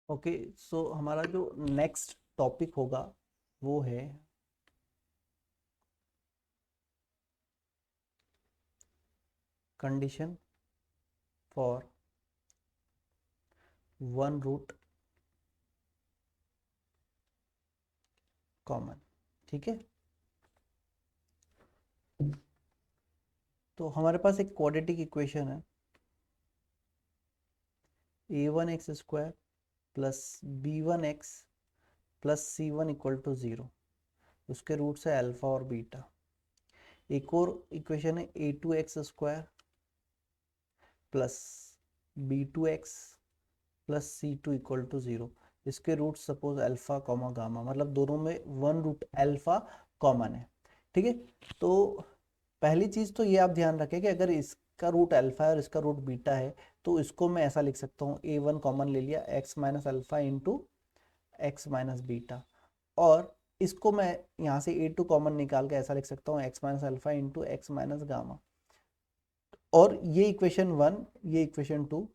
Okay, सो हमारा जो next topic होगा वो है condition for one root common. ठीक है, तो हमारे पास एक क्वाड्रेटिक इक्वेशन है a1x² plus b1x plus c1 equal to 0। उसके रूट्स है अल्फा और बीटा। एक और इक्वेशन है a2x² plus b2x plus c2 equal to 0। इसके root suppose alpha comma gamma, मतलब दोनों में वन रूट अल्फा कॉमन है। ठीक है, तो पहली चीज तो ये आप ध्यान रखें कि अगर इसका रूट अल्फा है और इसका रूट बीटा है तो इसको मैं ऐसा लिख सकता हूँ, a1 कॉमन ले लिया x minus alpha into x minus beta, और इसको मैं यहाँ से a2 कॉमन निकाल के ऐसा लिख सकता हूँ x minus alpha into x minus gamma. और ये इक्वेशन वन, ये equation two,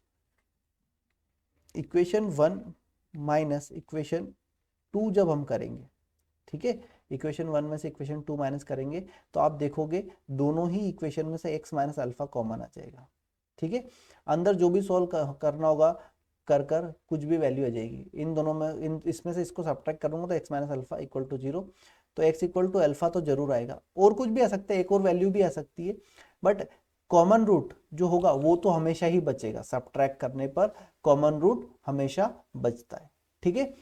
equation one minus equation two जब हम करेंगे, ठीक है, इक्वेशन वन में से इक्वेशन टू माइनस करेंगे तो आप देखोगे दोनों ही इक्वेशन में से एक्स माइनस अल्फा कॉमन आ जाएगा। ठीक है, अंदर जो भी सॉल्व करना होगा कर कर कुछ भी वैल्यू आ जाएगी इन दोनों में, इन इसमें से इसको सब्ट्रैक्ट करूंगा तो x minus alpha equal to 0। तो एक्स इक्वल टू अल्फा तो जरूर आएगा, और कुछ भी आ सकता है, एक और वैल्यू भी आ सकती है, बट कॉमन रूट जो होगा वो तो हमेशा ही बचेगा, सब्ट्रैक्ट करने पर कॉमन रूट हमेशा बचता है। ठीक है,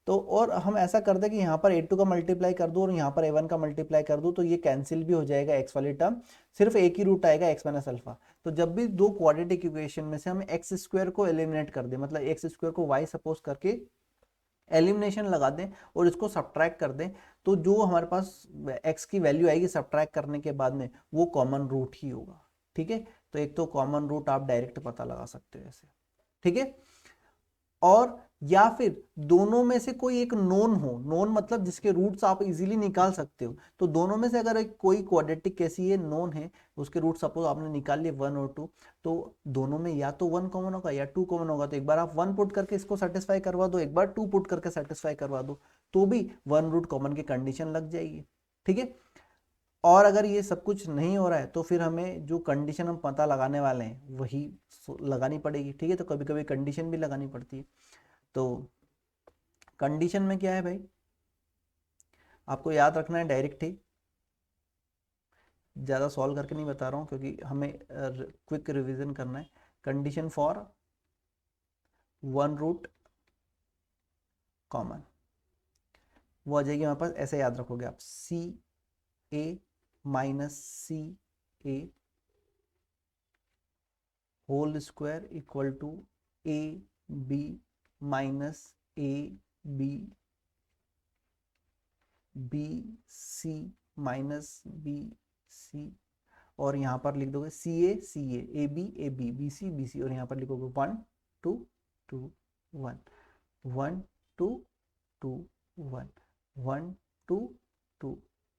तो और हम ऐसा कर दें कि यहाँ पर a2 का मल्टीप्लाई कर दूं और यहाँ पर a1 का मल्टीप्लाई कर दूं तो ये कैंसिल भी हो जाएगा, x वाली टर्म, सिर्फ एक ही रूट आएगा x माइनस अल्फा। तो जब भी दो क्वाड्रेटिक इक्वेशन में से हम एक्स स्क्वायर को एलिमिनेट कर दें, मतलब एक्स स्क्वायर को y सपोज करके एलिमिनेशन लगा दें और इसको सब्ट्रैक्ट कर दें, तो जो हमारे पास x की वैल्यू आएगी सब्ट्रैक्ट करने के बाद में वो कॉमन रूट ही होगा। ठीक है, तो एक तो कॉमन रूट आप डायरेक्ट पता लगा सकते हो ऐसे। ठीक है, और या फिर दोनों में से कोई एक नोन हो, नोन मतलब जिसके रूट्स आप इजीली निकाल सकते हो, तो दोनों में से अगर एक कोई क्वाड्रेटिक कैसी है नोन है, उसके रूट सपोज आपने निकाल लिए वन और टू, तो दोनों में या तो वन कॉमन होगा या टू कॉमन होगा, तो एक बार आप वन पुट करके इसको सेटिस्फाई करवा दो, एक बार टू पुट करके सेटिस्फाई करवा दो, तो भी वन रूट कॉमन की कंडीशन लग जाएगी। ठीक है, और अगर ये सब कुछ नहीं हो रहा है तो फिर हमें जो कंडीशन हम पता लगाने वाले हैं वही लगानी पड़ेगी। ठीक है, तो कभी कभी कंडीशन भी लगानी पड़ती है। तो कंडीशन में क्या है भाई, आपको याद रखना है डायरेक्ट ही, ज़्यादा सॉल्व करके नहीं बता रहा हूँ क्योंकि हमें क्विक रिवीजन करना है। Condition for one root common वो आ जाएगी हमारे पास, ऐसे याद रखोगे आप, C A minus C A whole square equal to A B minus A B B C minus B C, और यहाँ पर लिख दोगे सी ए बी सी और यहाँ पर लिखोगे one two two one, one two two one, one two two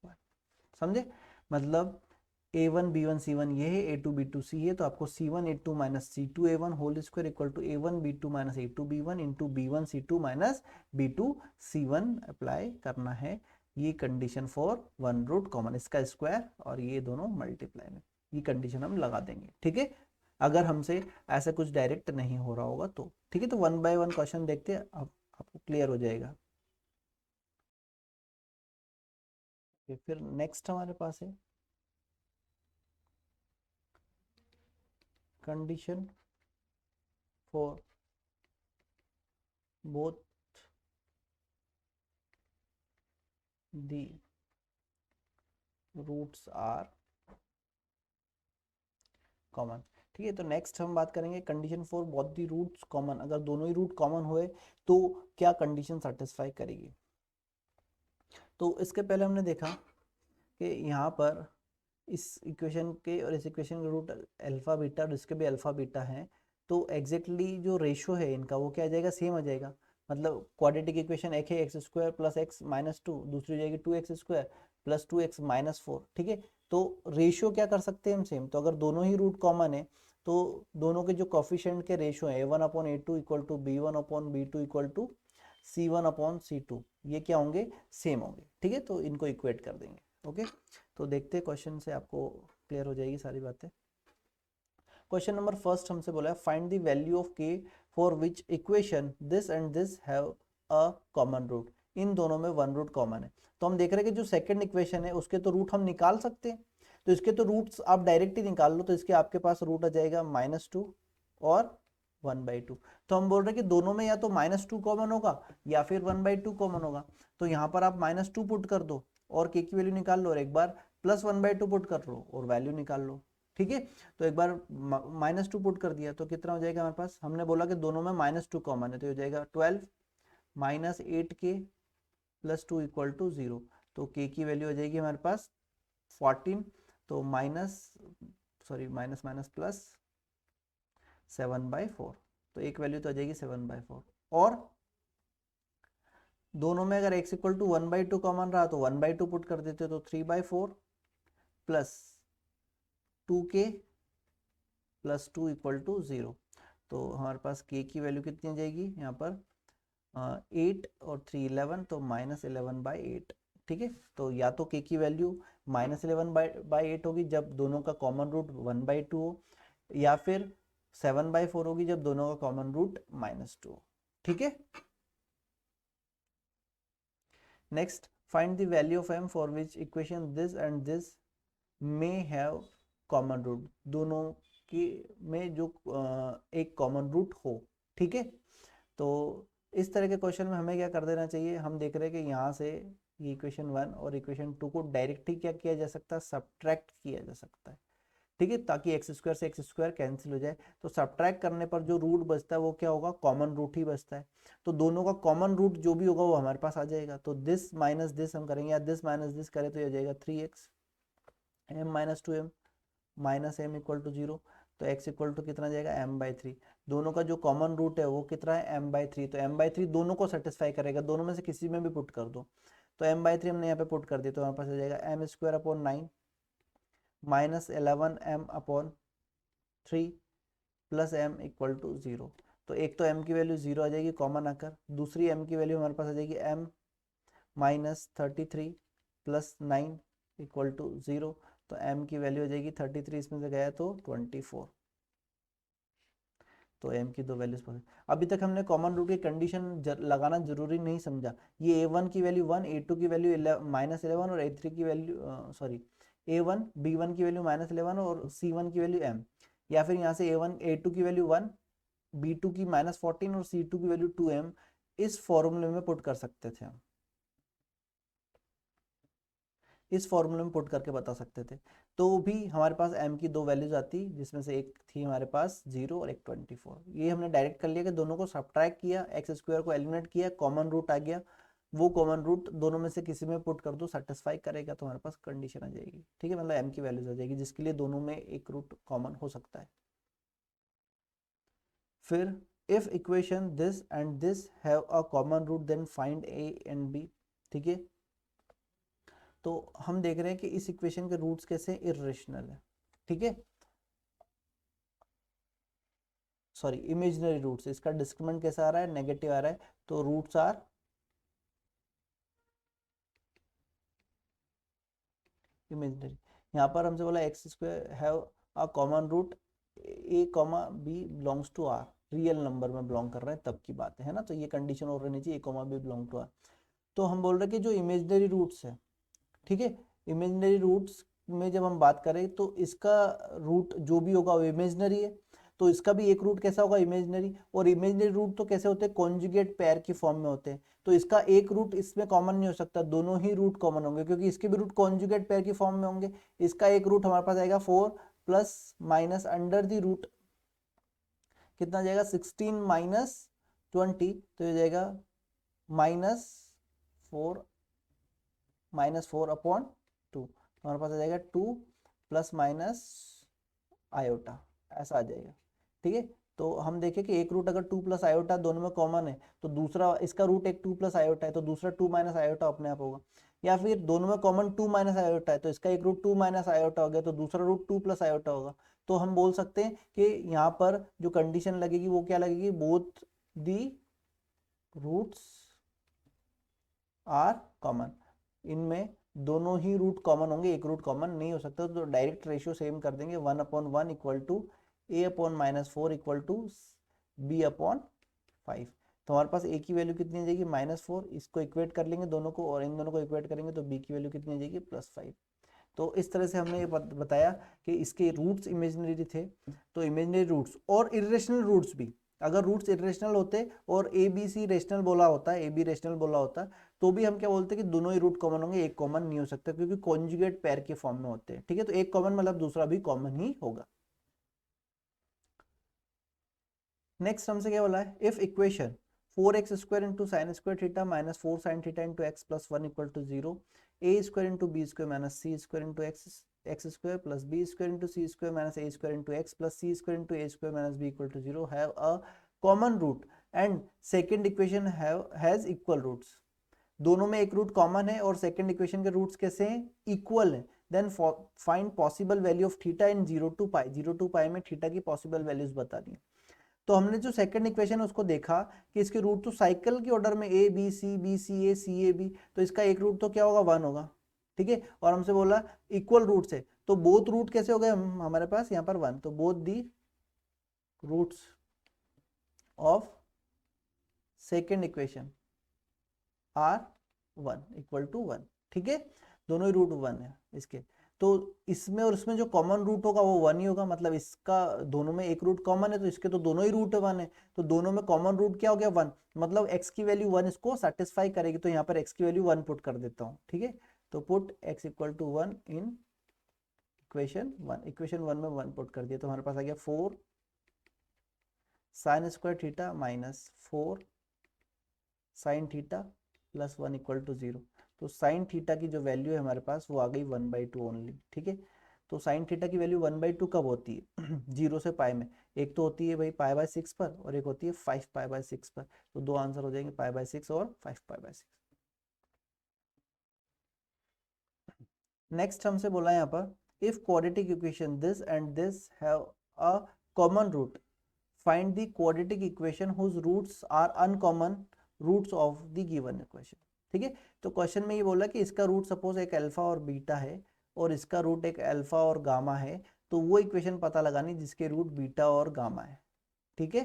one. समझे, मतलब a1 b1 c1 ये है, a2 b2 c है, तो आपको c1 a2 minus c2 a1 whole square equal to a1 b2 minus a2 b1 into b1 c2 minus b2 c1 apply करना है। ये condition for one root common, इसका square और ये दोनों मल्टीप्लाई में, ये कंडीशन हम लगा देंगे। ठीक है, अगर हमसे ऐसा कुछ डायरेक्ट नहीं हो रहा होगा तो। ठीक है, तो वन बाय वन क्वेश्चन देखते हैं, अब आपको क्लियर हो जाएगा। फिर नेक्स्ट हमारे पास है condition for both the roots are common. ठीक है, तो नेक्स्ट हम बात करेंगे condition for both the roots common, अगर दोनों ही रूट कॉमन हुए तो क्या कंडीशन सेटिस्फाई करेगी। तो इसके पहले हमने देखा कि यहाँ पर इस इक्वेशन के और इस इक्वेशन के रूट अल्फा बीटा और इसके भी अल्फा बीटा हैं, तो एग्जैक्टली जो रेशो है इनका वो क्या आ जाएगा, सेम आ जाएगा। मतलब क्वाड्रेटिक इक्वेशन एक है x square plus x minus two, दूसरी हो जाएगी two x square plus two x minus four. ठीक है, तो रेशियो क्या कर सकते हैं हम, सेम। तो अगर दोनों ही रूट कॉमन है तो दोनों के जो कोफिशिएंट के रेशियो है A1/A2 equal to B1/B2 equal to C1/C2, ये क्या होंगे, सेम होंगे। ठीक है, तो इनको इक्वेट कर देंगे। ओके, तो देखते हैं क्वेश्चन से आपको क्लियर हो जाएगी सारी बातें। क्वेश्चन नंबर फर्स्ट हमसे बोला है find the value of k for which equation this and this have a common root. इन दोनों में वन रूट कॉमन है। तो हम देख रहे हैं कि जो सेकंड इक्वेशन है उसके तो रूट हम निकाल सकते हैं, तो इसके तो रूट्स आप डायरेक्ट ही निकाल लो। तो इसके आपके पास रूट आ जाएगा -2 और 1/2। तो हम बोल रहे हैं कि दोनों में या तो -2 कॉमन होगा या फिर 1/2 कॉमन होगा। तो यहाँ पर आप -2 पुट कर दो और k की वैल्यू निकाल लो, और एक बार +1/2 पुट कर लो और वैल्यू निकाल लो। ठीक है, तो एक बार -2 पुट कर दिया तो कितना हो जाएगा हमारे पास, हमने बोला कि दोनों में -2 कॉमन है, तो हो जाएगा 12 -8k + 2 इक्वल टू 0। तो k की वैल्यू हो जाएगी हमारे पास 14, तो माइनस माइनस प्लस 7/4, तो एक वैल्यू तो आ जाएगी 7/4। और दोनों में अगर x इक्वल टू 1/2 कॉमन रहा तो 1/2 पुट कर देते, तो 3/4 प्लस 2k + 2 इक्वल टू 0। तो हमारे पास k की वैल्यू कितनी आ जाएगी यहाँ पर 8 और 3 11, तो -11/8। ठीक है, तो या तो k की वैल्यू -11/8 होगी जब दोनों का कॉमन रूट 1/2 हो, या फिर 7/4 होगी जब दोनों का कॉमन रूट -2 हो। ठीक है, next find the value of m for which equation this and this may have common root. दोनों की में जो एक कॉमन रूट हो। ठीक है, तो इस तरह के क्वेश्चन में हमें क्या कर देना चाहिए, हम देख रहे हैं कि यहाँ से ये इक्वेशन 1 और इक्वेशन 2 को डायरेक्ट ही क्या किया जा सकता है, सब्ट्रैक्ट किया जा सकता है। ठीक है, ताकि x² से x² कैंसिल हो जाए। तो सब्ट्रैक्ट करने पर जो रूट बचता है वो क्या होगा, कॉमन रूट ही बचता है। तो दोनों का कॉमन रूट जो भी होगा वो हमारे पास आ जाएगा। तो दिस माइनस दिस हम करेंगे, या दिस माइनस दिस करें तो ये हो जाएगा 3x m - 2m -m equal to 0। तो x इक्वल टू कितना जाएगा m/3। दोनों का जो कॉमन रूट है वो कितना है m/3, तो m/3 दोनों को सेटिस्फाई करेगा, दोनों में से किसी में भी पुट कर दो। तो m/3 हमने यहाँ पे पुट कर दिया, तो हमारे पास आ जाएगा m² (9) -11m/3 plus m equal to 0। तो एक तो m की वैल्यू 0 आ जाएगी कॉमन आकर, दूसरी m की वैल्यू हमारे पास आ जाएगी m -33 प्लस 9 इक्वल टू 0। तो m की वैल्यू हो जाएगी 33, इसमें से गया तो 24। तो m की दो वैल्यूज। अभी तक हमने कॉमन रूट की कंडीशन लगाना जरूरी नहीं समझा। ये a1 की वैल्यू 1, a2 की वैल्यू -11 और a3 की वैल्यू a1 b1 की वैल्यू -11 और c1 की वैल्यू m, या फिर यहाँ से a2 की वैल्यू 1, b2 की -14 और c2 की वैल्यू 2m, इस फॉर्मूले में पुट कर सकते थे हम, इस फॉर्मूले में पुट करके बता सकते थे। तो भी हमारे पास m की दो वैल्यूज आती, जिसमें से एक थी हमारे पास 0 और एक 24। ये हमने डायरेक्ट कर लिया कि दोनों को सब्ट्रैक्ट किया, x² को एलिमिनेट किया, कॉमन रूट आ गया, वो कॉमन रूट दोनों में से किसी में पुट कर दो, सेटिस्फाई करेगा तो हमारे पास कंडीशन आ जाएगी। ठीक है, मतलब m की वैल्यूज आ जाएगी जिसके लिए दोनों में एक रूट कॉमन हो सकता है। फिर if equation this and this have a common root then find a and b। ठीक है, तो हम देख रहे हैं कि इस इक्वेशन के रूट्स कैसे इर्रेशनल है। ठीक है, सॉरी इमेजिनरी रूट्स, इसका डिस्क्रिमिनेंट कैसा आ रहा है, नेगेटिव आ रहा है, तो रूट्स आर इमेजिनरी। यहाँ पर हमसे बोला x² have a common root a, b belongs to r, real number में बिलोंग कर रहे हैं तब की बात है ना। तो ये कंडीशन और रहनी चाहिए, a, b belong to r। तो हम बोल रहे हैं कि जो इमेजिनरी रूट्स है, ठीक है, इमेजिनरी रूट्स में जब हम बात करें तो इसका रूट जो भी होगा वो इमेजिनरी है, तो इसका भी एक रूट कैसा होगा, इमेजिनरी। और इमेजिनरी रूट तो कैसे होते हैं, कॉन्जुगेट पेयर की फॉर्म में होते हैं, तो इसका एक रूट इसमें कॉमन नहीं हो सकता, दोनों ही रूट कॉमन होंगे क्योंकि इसके भी रूट कॉन्जुगेट पेयर की फॉर्म में होंगे। इसका एक रूट हमारे पास आएगा 4 plus minus under the root कितना जाएगा 16 माइनस 20, तो ये जाएगा -4/2। हमारे पास आ जाएगा 2 प्लस माइनस आयोटा, ऐसा आ जाएगा। ठीक है, तो हम देखें कि एक रूट अगर 2 प्लस आयोटा दोनों में कॉमन है, तो दूसरा इसका रूट एक 2 प्लस आयोटा है, तो दूसरा 2 माइनस आयोटा अपने आप होगा। या फिर दोनों में कॉमन 2 माइनस आयोटा है, तो इसका एक रूट 2 माइनस आयोटा हो गया, तो दूसरा रूट 2 प्लस आयोटा होगा। तो हम बोल सकते हैं कि यहाँ पर जो कंडीशन लगेगी वो क्या लगेगी, both the roots are common, इनमें दोनों ही रूट कॉमन होंगे, एक रूट कॉमन नहीं हो सकता, तो डायरेक्ट रेशियो सेम कर देंगे, 1/1 equal to a/-4 equal to b/5। तो हमारे पास a की वैल्यू कितनी आ जाएगी, -4, इसको इक्वेट कर लेंगे दोनों को, और इन दोनों को इक्वेट करेंगे तो b की वैल्यू कितनी आ जाएगी, +5। तो इस तरह से हमने ये बताया कि इसके रूट्स इमेजिनरी थे, तो इमेजिनरी रूट्स और इरेशनल रूट्स भी, अगर रूट्स इरेशनल होते और ए बी सी रेशनल बोला होता है, ए बी रेशनल बोला होता, तो भी हम क्या बोलते हैं कि दोनों ही रूट कॉमन होंगे, एक कॉमन नहीं हो सकता, क्योंकि कॉन्जुगेट पेयर के फॉर्म में होते हैं, ठीक है। तो एक कॉमन मतलब दूसरा भी कॉमन ही होगा। नेक्स्ट हमसे क्या बोला है, if equation 4x² into sine square theta minus 4 sine theta into x plus 1 equal to 0, a² into b² minus c² into x² plus b² into c² minus a² into x plus c² into a² minus b equal to 0 have a common root and second equation has equal roots. दोनों में एक root common है और second equation के roots कैसे हैं, equal है। Then find possible value of theta in 0 to π, 0 to π में थीटा की पॉसिबल वैल्यूज बतानी है। तो हमने जो सेकंड इक्वेशन है उसको देखा कि इसके रूट तो साइकिल के ऑर्डर में ए b C A C A B, तो इसका एक रूट तो क्या होगा, 1 होगा, ठीक है। और हमसे बोला इक्वल रूट से, तो बोथ रूट कैसे हो गए हमारे पास यहाँ पर 1, तो both the roots of second equation are 1 equal to 1, ठीक है। दोनों ही रूट 1 है इसके, तो इसमें और इसमें जो कॉमन रूट होगा वो 1 ही होगा, मतलब इसका दोनों में एक रूट कॉमन है, तो इसके तो दोनों ही रूट 1 है, तो दोनों में कॉमन रूट क्या हो गया, 1, मतलब x की वैल्यू 1 इसको सेटिस्फाई करेगी, तो यहाँ पर x की वैल्यू 1 पुट कर देता हूँ, ठीक है। तो put x equal to 1 in equation 1, equation 1 में 1 पुट कर दिया, तो हमारे पास आ गया 4 sine square theta minus 4 sine theta plus 1 equal to 0। तो साइन थीटा की जो वैल्यू है हमारे पास वो आ गई 1/2 ओनली, ठीक है। तो साइन थीटा की वैल्यू 1/2 कब होती है 0 से पाई में, एक तो होती है भाई π/6 पर और एक होती है 5π/6 पर, तो दो आंसर हो जाएंगे π/6 और 5π/6। नेक्स्ट हमसे बोला यहाँ पर if quadratic equation this and this have a common root find the quadratic equation whose roots are uncommon roots of the given equation, ठीक है। तो क्वेश्चन में ये बोला कि इसका रूट सपोज एक अल्फा और बीटा है और इसका रूट एक अल्फा और गामा है, तो वो इक्वेशन पता लगानी जिसके रूट बीटा और गामा है, ठीक है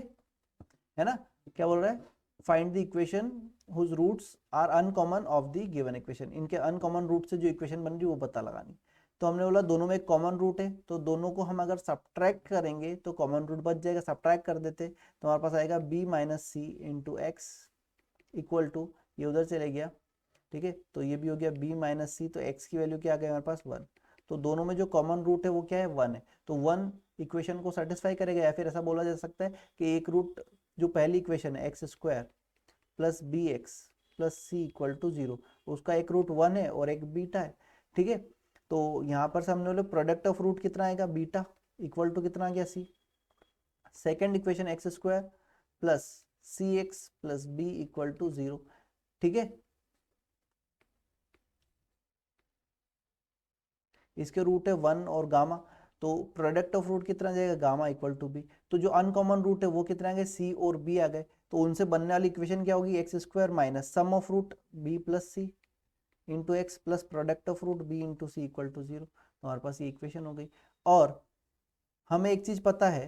ना। क्या बोल रहा है, find the equation whose roots are uncommon of the given equation, इनके अनकॉमन रूट से जो इक्वेशन बन रही है वो पता लगानी। तो हमने बोला दोनों में एक कॉमन रूट है, तो दोनों को हम अगर सब्ट्रैक्ट करेंगे तो कॉमन रूट बच जाएगा, सब्ट्रैक्ट कर देते तो हमारे पास आएगा b minus c into x equal to, ये उधर चले गया, ठीक है। तो ये भी हो गया b माइनस सी, तो x की वैल्यू क्या आ गई हमारे पास 1, तो दोनों में जो कॉमन रूट है वो क्या है 1 है, तो 1 इक्वेशन को सेटिस्फाई करेगा। या फिर ऐसा बोला जा सकता है कि एक रूट जो पहली इक्वेशन है x² plus B x plus C equal to 0, उसका एक रूट 1 है और एक बीटा है, ठीक है। तो यहाँ पर से हमने बोले प्रोडक्ट ऑफ रूट कितना आएगा, बीटा इक्वल टू कितना आ गया C, second equation x² plus C X plus B equal to 0, ठीक है। इसके रूट है 1 और गामा, तो प्रोडक्ट ऑफ रूट कितना जाएगा, गामा इक्वल टू बी। तो जो अनकॉमन रूट है वो कितना आ गए, सी और बी आ गए, तो उनसे बनने वाली इक्वेशन क्या होगी, x² minus sum of root b plus c into x plus product of root b into c equal to 0। तो हमारे पास ये इक्वेशन हो गई। और हमें एक चीज पता है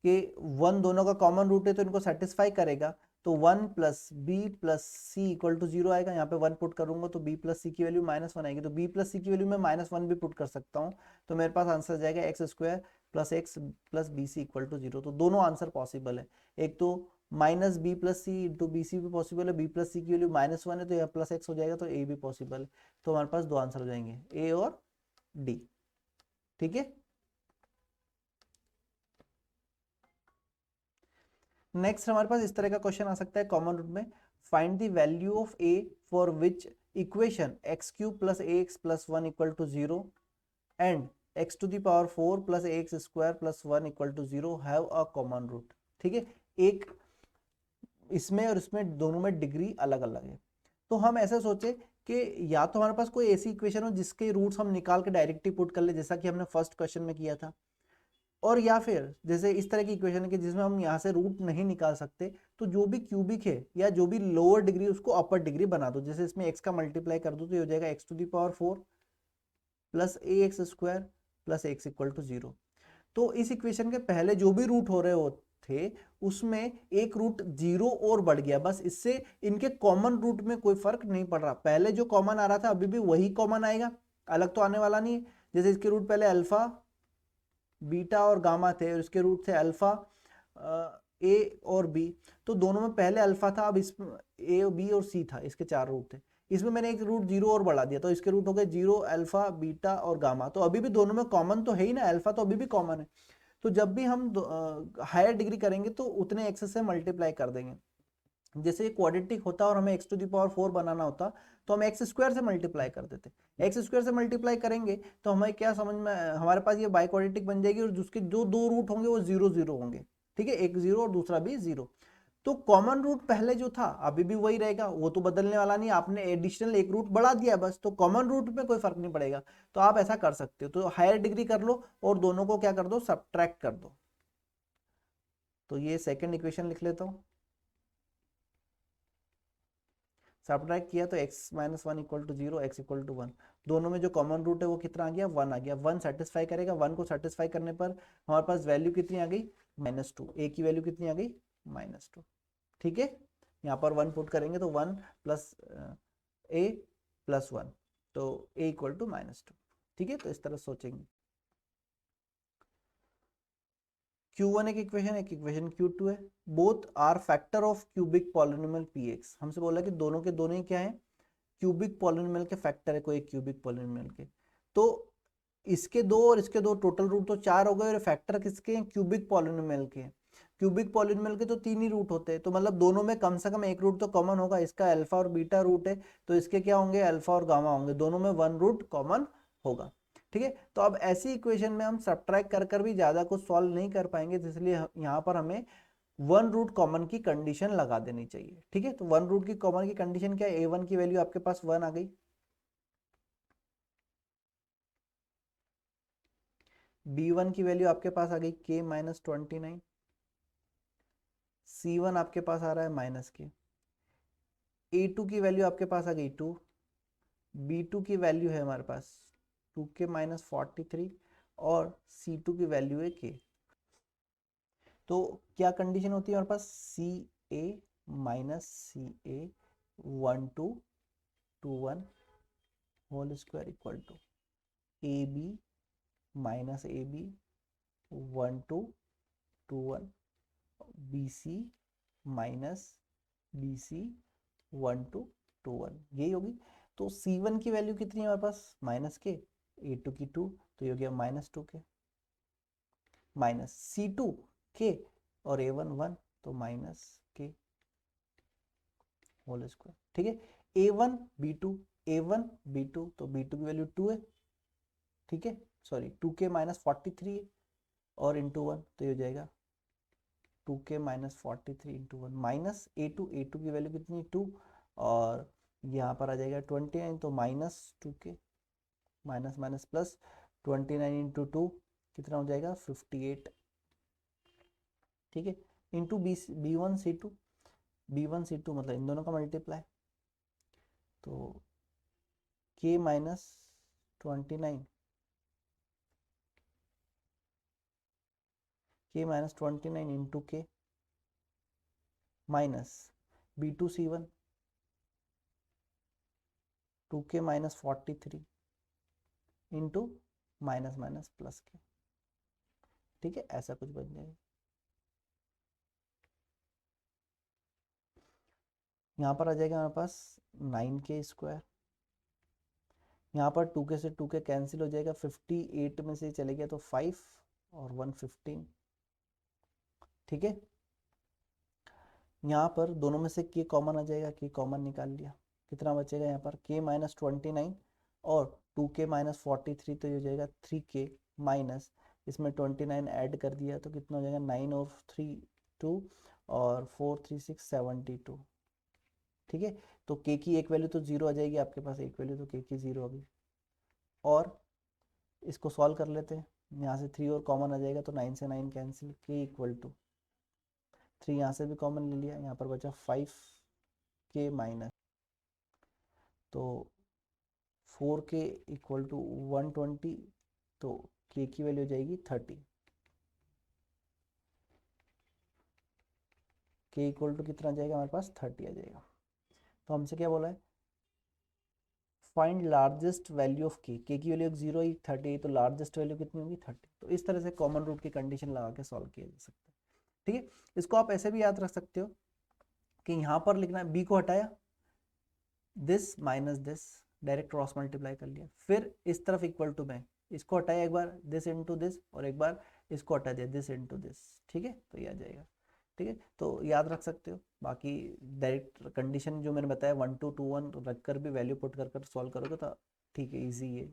कि 1 दोनों का कॉमन रूट है तो इनको सेटिस्फाई करेगा, तो 1 plus b plus C equal to 0 आएगा, यहाँ पे 1 पुट करूंगा तो b प्लस सी की वैल्यू -1 आएगी, तो b प्लस सी की वैल्यू में -1 भी पुट कर सकता हूँ, तो मेरे पास आंसर जाएगा x² plus x plus b c equal to 0। तो दोनों आंसर पॉसिबल है, एक तो minus b plus c into b c भी पॉसिबल है, b प्लस सी की वैल्यू -1 है तो यह प्लस एक्स हो जाएगा, तो a भी पॉसिबल है। तो हमारे पास दो आंसर हो जाएंगे a और d, ठीक है। नेक्स्ट हमारे पास इस तरह का क्वेश्चन आ सकता है कॉमन रूट में, find the value of a for which equation x³ plus ax plus 1 equal to 0 and x⁴ plus ax² plus 1 equal to 0 have a common root, ठीक है। एक इसमें और इसमें दोनों में डिग्री अलग अलग है, तो हम ऐसे सोचे कि या तो हमारे पास कोई ऐसी इक्वेशन हो जिसके रूट्स हम निकाल के डायरेक्टली पुट कर ले, जैसा कि हमने फर्स्ट क्वेश्चन में किया था, और या फिर जैसे इस तरह की इक्वेशन है कि जिसमें हम यहाँ से रूट नहीं निकाल सकते, तो जो भी क्यूबिक है या जो भी लोअर डिग्री उसको अपर डिग्री बना दो। जैसे इसमें एक्स का मल्टीप्लाई कर दो तो ये हो जाएगा x to the power 4 plus a x square plus x equal to 0। तो इस इक्वेशन के पहले जो भी रूट हो रहे हो थे उसमें एक रूट 0 और बढ़ गया, बस इससे इनके कॉमन रूट में कोई फर्क नहीं पड़ रहा। पहले जो कॉमन आ रहा था अभी भी वही कॉमन आएगा, अलग तो आने वाला नहीं है। जैसे इसके रूट पहले अल्फा बीटा और गामा थे और इसके रूट थे अल्फा ए और बी, तो दोनों में पहले अल्फा था, अब इसमें ए बी और सी था, इसके 4 रूट थे। इसमें मैंने एक रूट 0 और बढ़ा दिया तो इसके रूट हो गए 0 अल्फा बीटा और गामा। तो अभी भी दोनों में कॉमन तो है ही ना, अल्फा तो अभी भी कॉमन है। तो जब भी हम हायर डिग्री करेंगे तो उतने एक्स से मल्टीप्लाई कर देंगे। जैसे क्वाड्रेटिक होता और हमें एक्स टू दी पावर 4 बनाना होता तो हम एक्स स्क्वायर से मल्टीप्लाई कर देते। एक्स स्क्वायर से मल्टीप्लाई करेंगे तो हमें क्या समझ में, हमारे पास ये बाई क्वाड्रेटिक बन जाएगी और जिसके जो 2 रूट होंगे वो 0 0 होंगे, ठीक है, एक 0 और दूसरा भी 0। तो कॉमन रूट पहले जो था अभी भी वही रहेगा, वो तो बदलने वाला नहीं, आपने एडिशनल एक रूट बढ़ा दिया बस, तो कॉमन रूट में कोई फर्क नहीं पड़ेगा। तो आप ऐसा कर सकते हो, तो हायर डिग्री कर लो और दोनों को क्या कर दो, सब्ट्रैक्ट कर दो। तो ये सेकंड इक्वेशन लिख लेता हूं, सब्ट्रैक्ट किया तो x minus 1 equal to 0, x equal to 1। दोनों में जो कॉमन रूट है वो कितना आ गया, 1 आ गया। 1 सेटिस्फाई करेगा, 1 को सेटिस्फाई करने पर हमारे पास वैल्यू कितनी आ गई, -2। ए की वैल्यू कितनी आ गई, -2, ठीक है। यहाँ पर 1 पुट करेंगे तो 1 प्लस ए प्लस 1, तो ए इक्वल टू -2, ठीक है। तो इस तरह सोचेंगे। Q1 एक इक्वेशन Q2 है, both are factor of cubic polynomial Px। हमसे बोला कि दोनों के दोनों ही क्या है, क्यूबिक पॉलिनोमियल के फैक्टर है कोई एक क्यूबिक पॉलिनोमियल के। तो इसके दो और इसके दो, टोटल रूट तो 4 हो गए और फैक्टर किसके हैं, क्यूबिक पॉलिनोमियल के। क्यूबिक पॉलिनोमियल के तो 3 ही रूट होते हैं, तो मतलब दोनों में कम से कम एक रूट तो कॉमन होगा। इसका अल्फा और बीटा रूट है तो इसके क्या होंगे, अल्फा और गामा होंगे, दोनों में 1 रूट कॉमन होगा, ठीक है। तो अब ऐसी इक्वेशन में हम सब्ट्रैक्ट कर कर भी ज्यादा कुछ सॉल्व नहीं कर पाएंगे, तो इसलिए यहाँ पर हमें 1 रूट कॉमन की कंडीशन लगा देनी चाहिए, ठीक है। तो 1 रूट की कॉमन की कंडीशन क्या है, a1 की वैल्यू आपके पास 1 आ गई, b1 की वैल्यू आपके पास आ गई k माइनस 29, c1 आपके पास आ रहा है -k, a2 की वैल्यू आपके पास आ गई 2, b2 की वैल्यू है हमारे पास 2k माइनस 43 और c2 की वैल्यू है k। तो क्या कंडीशन होती है हमारे पास, C A minus C A 1 2 2 1 whole square equal to A B minus A B 1 2 2 1 B C minus B C 1 2 2 1, यही होगी। तो C1 की वैल्यू कितनी है हमारे पास, -k, A2 की 2, तो ये हो गया -2k, माइनस C2 k और A1 1, तो -k होल स्क्वायर, ठीक है। A1 B2 A1 B2, तो B2 की वैल्यू 2 है, ठीक है, सॉरी 2k माइनस 43 है और इंटू 1, तो ये हो जाएगा 2k minus 43 into 1 minus A2 की वैल्यू कितनी 2 और यहाँ पर आ जाएगा 29, तो -2k minus minus plus 29 into 2 कितना हो जाएगा 58, ठीक है, इंटू B1 C2 मतलब इन दोनों का मल्टीप्लाई, तो k minus 29 k minus 29 into k minus B2C1 2k minus 43 into minus minus plus k, ठीक है, ऐसा कुछ बन जाएगा। यहाँ पर आ जाएगा हमारे पास 9k स्क्वायर, यहाँ पर 2k से 2k कैंसिल हो जाएगा, 58 में से चले गया तो 5 और 115, ठीक है। यहाँ पर दोनों में से k कॉमन आ जाएगा, k कॉमन निकाल लिया, कितना बचेगा यहाँ पर k माइनस 29 और 2k माइनस 43, तो ये हो जाएगा 3k माइनस इसमें 29 ऐड कर दिया तो कितना हो जाएगा 9 और 3 2 और 4 3 6 72, ठीक है, तो k की एक वैल्यू तो जीरो आ जाएगी आपके पास, एक वैल्यू तो k की जीरो आ गई। और इसको सॉल्व कर लेते हैं, यहाँ से 3 और कॉमन आ जाएगा तो 9 से 9 कैंसिल, k इक्वल टू 3 यहाँ से भी कॉमन ले लिया, यहाँ पर बचा 5k माइनस, तो 4k इक्वल टू 120, तो k की वैल्यू हो जाएगी 30। k इक्वल टू कितना आ जाएगा हमारे पास, 30 आ जाएगा। तो हमसे क्या बोला है, find largest value of k की वैल्यू 0 ही 30, तो लार्जेस्ट वैल्यू कितनी होगी 30। तो इस तरह से कॉमन रूट की कंडीशन लगा के सॉल्व किया जा सकता है। ठीक है, इसको आप ऐसे भी याद रख सकते हो कि यहाँ पर लिखना है, b को हटाया, this minus this, direct cross multiply कर लिया, फिर इस तरफ इक्वल टू में इसको हटाया एक बार, दिस इंटू दिस, और एक बार इसको हटा दिया, दिस इंटू दिस। ठीक है, तो ये आ जाएगा। ठीक है, तो याद रख सकते हो। बाकी डायरेक्ट कंडीशन जो मैंने बताया 1 2 2 1 रख कर भी वैल्यू पुट कर कर सॉल्व करोगे तो ठीक है, इजी है।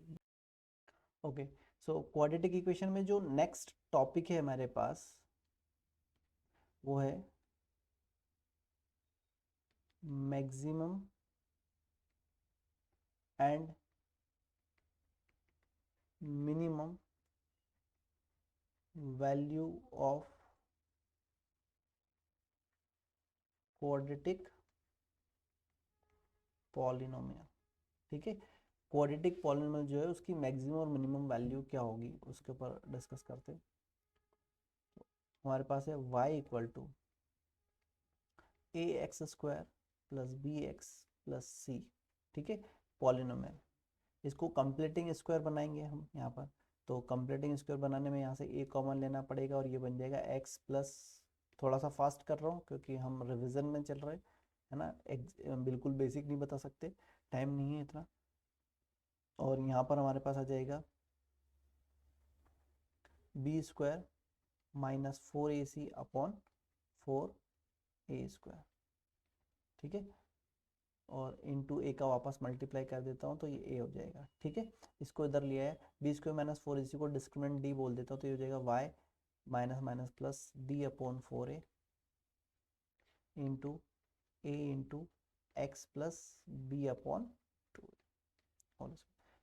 ओके, सो क्वाड्रेटिक इक्वेशन में जो नेक्स्ट टॉपिक है हमारे पास वो है maximum and minimum value of quadratic polynomial. ठीक है, क्वाड्रेटिक पॉलिनोमियल जो है उसकी मैक्सिमम और मिनिमम वैल्यू क्या होगी उसके ऊपर डिस्कस करते हैं। हमारे पास है y equal to A x square plus B x plus C. ठीक है, पॉलिनोमियल, इसको कंप्लीटिंग स्क्वायर बनाएंगे हम यहाँ पर। तो कंप्लीटिंग स्क्वायर बनाने में यहाँ से a कॉमन लेना पड़ेगा और ये बन जाएगा x प्लस, थोड़ा सा फास्ट कर रहा हूँ क्योंकि हम रिवीजन में चल रहे हैं, है ना, बिल्कुल बेसिक नहीं बता सकते, टाइम नहीं है इतना। और यहाँ पर हमारे पास आ जाएगा b square minus 4ac upon 4a square. ठीक है, और इंटू ए का वापस मल्टीप्लाई कर देता हूँ तो ये ए हो जाएगा। ठीक है, इसको इधर लिया है, बी स्क्वायर माइनस 4ac को डिस्क्रिमिनेंट डी बोल देता हूँ, तो ये हो जाएगा Y minus minus plus D upon 4a into A into x plus B upon 2।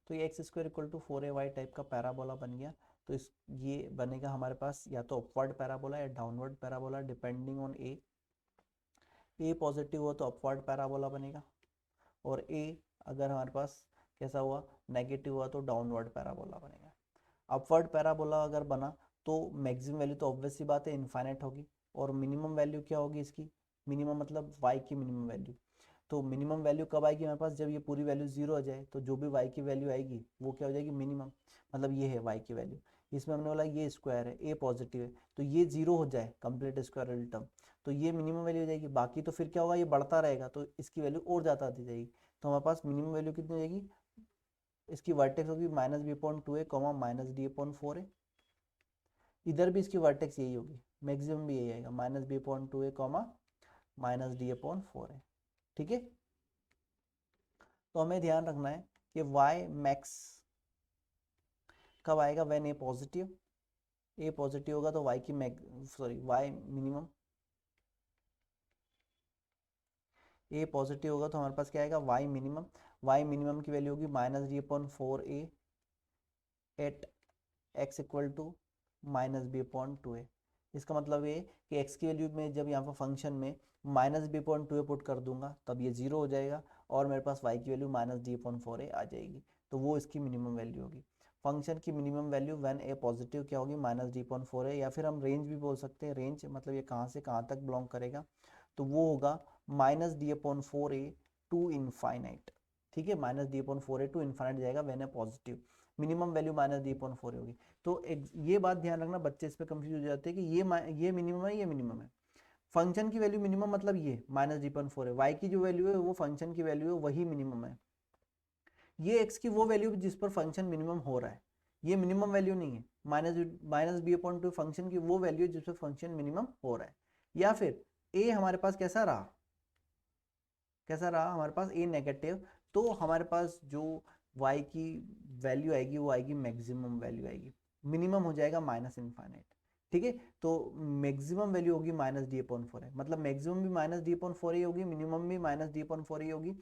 तो ये X square equal to 4ay type का पैराबोला बन गया। तो इस ये बनेगा हमारे पास या तो अपवर्ड पैराबोला या downward parabola depending on A positive हो तो अपवर्ड पैराबोला बनेगा, और ए अगर हमारे पास कैसा हुआ नेगेटिव हुआ तो डाउनवर्ड पैराबोला बनेगा। अपवर्ड पैराबोला अगर बना तो मैक्सिमम वैल्यू तो ऑब्वियस सी बात है इनफाइनाइट होगी, और मिनिमम वैल्यू क्या होगी इसकी, मिनिमम मतलब y की मिनिमम वैल्यू। तो मिनिमम वैल्यू कब आएगी हमारे पास, जब ये पूरी वैल्यू जीरो आ जाए, तो जो भी y की वैल्यू आएगी वो क्या हो जाएगी, मिनिमम। मतलब ये है y की वैल्यू, इसमें हमने बोला ये स्क्वायर है, a पॉजिटिव है, तो ये जीरो हो जाए कंप्लीट स्क्वायर टर्म, तो ये मिनिमम वैल्यू हो जाएगी। बाकी तो फिर क्या होगा, ये बढ़ता रहेगा तो इसकी वैल्यू और ज़्यादा आती जाएगी। तो हमारे पास मिनिमम वैल्यू कितनी हो जाएगी, इसकी वर्टेक्स होगी minus b upon 2a comma minus D upon 4a। इधर भी इसकी वर्टेक्स यही होगी, मैक्सिमम भी यही आएगा minus b upon 2a comma minus D upon 4a। ठीक है, तो हमें ध्यान रखना है कि y मैक्स कब आएगा, व्हेन ए पॉजिटिव होगा तो y की y मिनिमम, ए पॉजिटिव होगा तो हमारे पास क्या आएगा y मिनिमम की वैल्यू होगी minus D upon 4a at x equal to minus b upon 2a। इसका मतलब ये कि x की वैल्यू में जब यहाँ पर फंक्शन में minus b upon 2a put कर दूंगा तब ये जीरो हो जाएगा, और मेरे पास y की value minus D upon 4a आ जाएगी, तो वो इसकी मिनिमम वैल्यू होगी। फंक्शन की minimum value when A positive क्या होगी, माइनस डी अपॉन 4a, या फिर हम रेंज भी बोल सकते हैं, रेंज मतलब ये कहाँ से कहाँ तक बिलोंग करेगा, तो वो होगा minus D upon 4a to infinite. ठीक है, minus D upon 4a to infinite जाएगा when A positive, minimum value minus D upon 4a होगी। तो ये बात ध्यान रखना, बच्चे इस पे कंफ्यूज हो जाते हैं कि ये मिनिमम है, ये मिनिमम है। फंक्शन की वैल्यू मिनिमम मतलब ये माइनस डी अपॉन 4 है, वाई की जो वैल्यू है वो फंक्शन की वैल्यू है, वही मिनिमम है। ये एक्स की वो वैल्यू जिस पर फंक्शन मिनिमम हो रहा है, ये मिनिमम वैल्यू नहीं है। माइनस बी अपॉन 2 फंक्शन की वो वैल्यू जिस पर फंक्शन मिनिमम हो रहा है। या फिर ए हमारे पास कैसा रहा हमारे पास ए नेगेटिव, तो हमारे पास जो y की वैल्यू आएगी वो आएगी मैक्सिमम वैल्यू आएगी, मिनिमम हो जाएगा माइनस इनफाइनाइट। ठीक है। तो मैक्सिमम वैल्यू होगी माइनस डी अपॉन फोर है, मतलब मैक्सिमम भी माइनस डी अपॉन फोर ही होगी, मिनिमम भी माइनस डी अपॉन फोर ही होगी।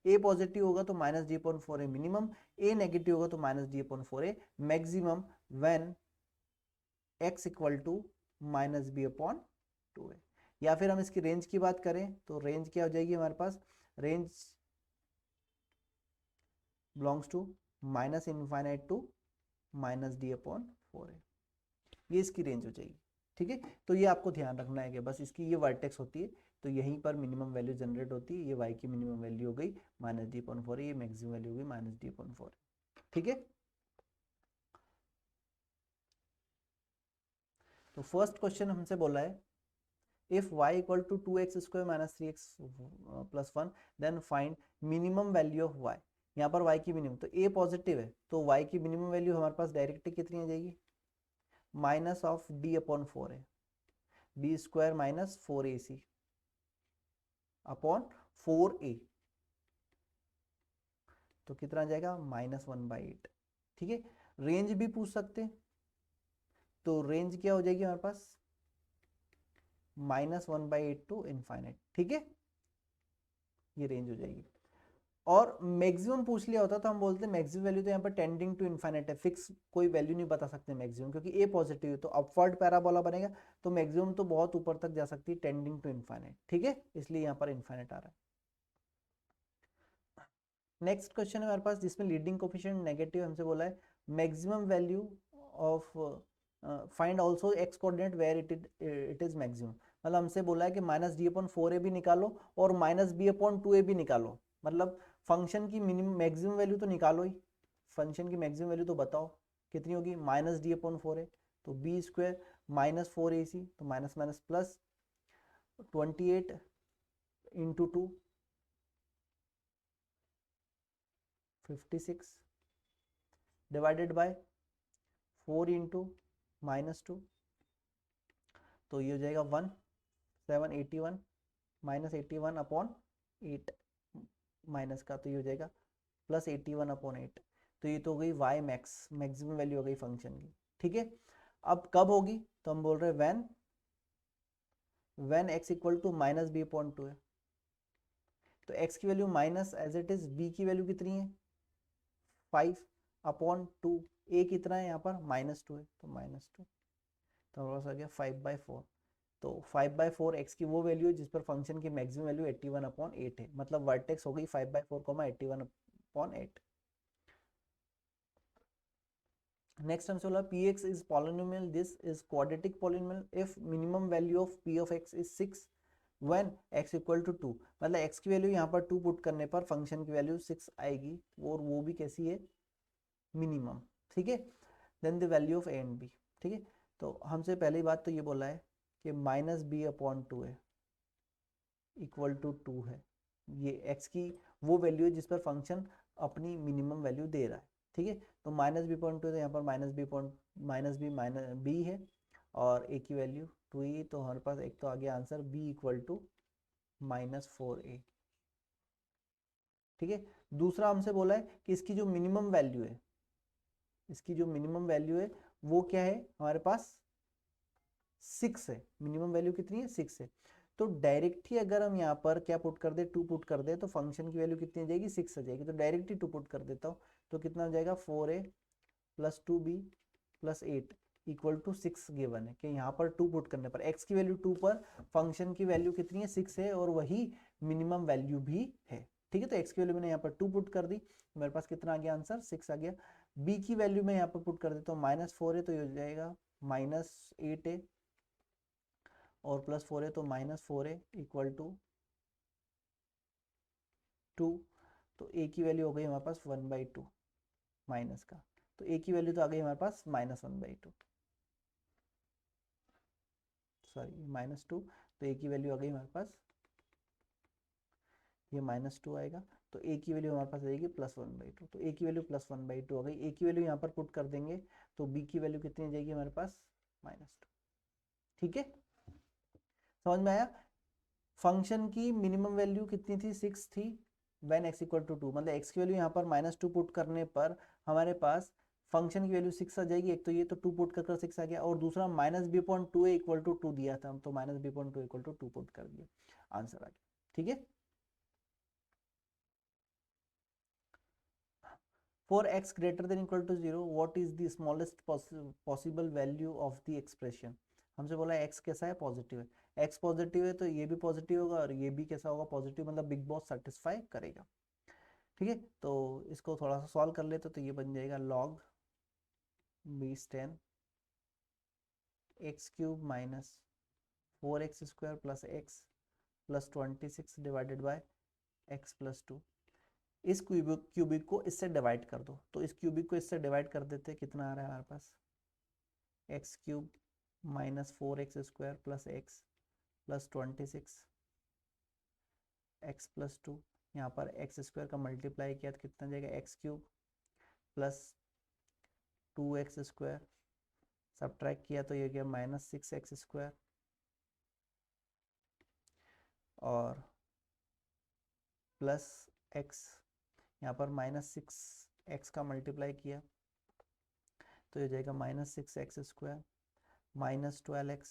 ए पॉजिटिव होगा तो माइनस डी अपॉन फोर है मिनिमम, ए नेगेटिव होगा तो माइनस डी अपॉन फोर है maximum when x equal to minus b upon two है। या फिर हम इसकी रेंज की बात करें तो रेंज क्या हो जाएगी हमारे पास, range belongs to minus infinite to minus D upon four है, ये इसकी रेंज हो जाएगी। ठीक है, तो ये आपको ध्यान रखना है कि बस इसकी ये वर्टेक्स होती है तो यहीं पर मिनिमम वैल्यू जनरेट होती है, ये y की मिनिमम वैल्यू हो गई माइनस डी अपॉन फोर, ये मैक्सिमम वैल्यू हो गई माइनस डी अपॉन फोर। ठीक है, तो फर्स्ट क्वेश्चन हमसे बोला है if y equal to 2x square minus 3x plus 1 then find minimum value of y। यहाँ पर y की मिनिमम, तो a पॉजिटिव है तो y की मिनिमम वैल्यू हमारे पास डायरेक्टली कितनी आ जाएगी, minus of d upon four है, डी स्क्वायर माइनस फोर ए सी अपॉन फोर ए, तो कितना आ जाएगा माइनस वन बाई एट। ठीक है, रेंज भी पूछ सकते हैं, तो रेंज क्या हो जाएगी हमारे पास minus one by eight to infinite. ठीक है, ये रेंज हो जाएगी। और मैक्सिमम पूछ लिया होता तो हम बोलते हैं मैक्सिमम वैल्यू तो यहाँ पर टेंडिंग टू इनफाइनाइट है, फिक्स कोई वैल्यू नहीं बता सकते मैक्सिमम, क्योंकि ए पॉजिटिव है तो अपवर्ड पैराबोला बनेगा, तो मैक्सिमम तो बहुत ऊपर तक जा सकती है टेंडिंग टू इनफाइनाइट। ठीक है, इसलिए यहाँ पर इनफाइनाइट आ रहा है। नेक्स्ट क्वेश्चन है हमारे पास जिसमें लीडिंग कोफिशिएंट नेगेटिव हमसे बोला है maximum value of find also x coordinate where it is maximum. मतलब हमसे बोला है कि minus D upon four a भी निकालो और minus b upon two a भी निकालो, मतलब फंक्शन की मिनिमम मैक्सिमम वैल्यू तो निकालो ही, फंक्शन की मैक्सिमम वैल्यू तो बताओ कितनी होगी, माइनस डी अपॉन फोर है तो बी स्क्वायर माइनस फोर ए सी, तो minus minus plus 28 into two 56 divided by 4 into minus two, तो ये हो जाएगा 1781 माइनस 81 अपॉन 8 माइनस का, तो ये हो जाएगा प्लस 81 अपॉन 8, तो ये तो हो गई वाई मैक्स, मैक्सिमम वैल्यू हो गई फंक्शन की। ठीक है, अब कब होगी, तो हम बोल रहे हैं when x equal to minus b upon two है, तो एक्स की value minus as it is, b की वैल्यू कितनी है 5 अपॉन टू, ए कितना है यहाँ पर माइनस टू है तो माइनस टू, तो हमारे पास आ गया 5/4, तो 5/4 एक्स की वो वैल्यू है जिस पर फंक्शन की मैक्सिमम वैल्यू 81 अपॉन 8 है, मतलब वर्टेक्स हो गई 5/4 81 अपॉन 8। नेक्स्ट हमसे बोला p x is polynomial, this is quadratic polynomial if minimum value of p of x is 6 when x equal to 2, मतलब एक्स की वैल्यू यहाँ पर 2 पुट करने पर फंक्शन की वैल्यू 6 आएगी, और वो भी कैसी है मिनिमम। ठीक है, then the value of a and b. ठीक है, तो हमसे पहली बात तो ये बोला है कि माइनस बी अपॉन टू है इक्वल टू 2 है, ये एक्स की वो वैल्यू है जिस पर फंक्शन अपनी मिनिमम वैल्यू दे रहा है। ठीक है, तो माइनस बी पॉइंट टू, तो यहाँ पर माइनस बी है और ए की वैल्यू 2 ही, तो हमारे पास एक तो आ गया answer b equal to minus 4a। ठीक है, दूसरा हमसे बोला है कि इसकी जो मिनिमम वैल्यू है, इसकी जो मिनिमम वैल्यू है वो क्या है हमारे पास 6 है, मिनिमम वैल्यू कितनी है 6 है, तो डायरेक्ट ही अगर हम यहाँ पर क्या पुट कर दे 2 पुट कर दे तो फंक्शन की वैल्यू कितनी आ जाएगी 6 आ जाएगी, तो डायरेक्ट ही 2 पुट कर देता हूँ, तो कितना हो जाएगा 4a plus 2b plus 8 equal to 6 given है, कि यहाँ पर 2 पुट करने पर x की वैल्यू 2 पर फंक्शन की वैल्यू कितनी है 6 है और वही मिनिमम वैल्यू भी है। ठीक है, तो x की वैल्यू मैंने यहाँ पर 2 पुट कर दी, मेरे पास कितना आ गया आंसर 6 आ गया। b की वैल्यू मैं यहाँ पर पुट कर देता हूँ -4 है तो ये हो जाएगा -8 है और +4 है तो -4 है इक्वल टू 2, तो a की वैल्यू हो गई हमारे पास 1/2 माइनस का, तो a की वैल्यू तो आ गई हमारे पास -1/2, सॉरी -2, तो a की वैल्यू आ गई हमारे पास ये -2 आएगा, तो a की वैल्यू हमारे पास आ जाएगी +1/2, तो a की वैल्यू +1/2 आ गई, a की वैल्यू यहाँ पर पुट कर देंगे तो b की वैल्यू कितनी आ जाएगी हमारे पास -2। ठीक है, समझ में आया, फंक्शन की मिनिमम वैल्यू कितनी थी 6 थी व्हेन x इक्वल टू 2, मतलब x की वैल्यू यहाँ पर -2 पुट करने पर हमारे पास फंक्शन की वैल्यू 6 आ जाएगी, एक तो ये तो 2 पुट कर 6 आ गया, और दूसरा minus b point two a equal to 2 दिया था, तो minus b point two equal to 2 put कर दिया, आंसर आ गया। ठीक है, for x greater than equal to 0 what is the smallest possible value of the expression. हमसे बोला x कैसा है, पॉजिटिव है, x पॉजिटिव है तो ये भी पॉजिटिव होगा और ये भी कैसा होगा, पॉजिटिव, मतलब बिग बॉस सेटिस्फाई करेगा। ठीक है, तो इसको थोड़ा सा सॉल्व कर लेते तो ये बन जाएगा log base 10 x cube minus 4x square plus x plus 26 divided by x plus 2। इस क्यूबिक को इससे डिवाइड कर दो, तो इस क्यूबिक को इससे डिवाइड कर देते, कितना आ रहा है हमारे पास, X cube minus 4x square plus x plus 26 x plus 2। यहाँ पर एक्स स्क्वायर का मल्टीप्लाई किया तो कितना जाएगा, x cube plus 2x square, subtract किया तो ये गया माइनस 6x स्क्वायर, और प्लस x, यहाँ पर माइनस 6x का मल्टीप्लाई किया तो ये जाएगा minus 6x square minus 12x,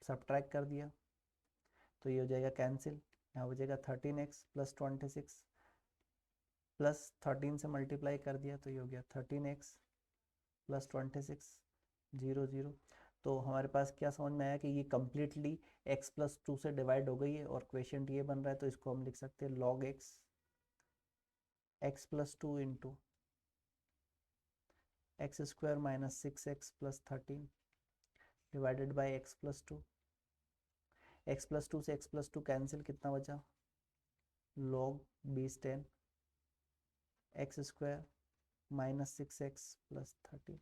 subtract कर दिया तो ये हो जाएगा कैंसिल, यहाँ हो जाएगा 13x प्लस 26 प्लस 13 से मल्टीप्लाई कर दिया तो ये हो गया 13x प्लस 26 0 0। तो हमारे पास क्या समझ में आया कि ये कम्प्लीटली x प्लस 2 से डिवाइड हो गई है और क्वेश्चन ये बन रहा है, तो इसको हम लिख सकते हैं log x plus 2 into x square minus 6x plus 13 divided by x plus 2। X plus 2 से एक्स प्लस 2 कैंसिल, कितना बचा, log base 10 x square minus 6x plus 13।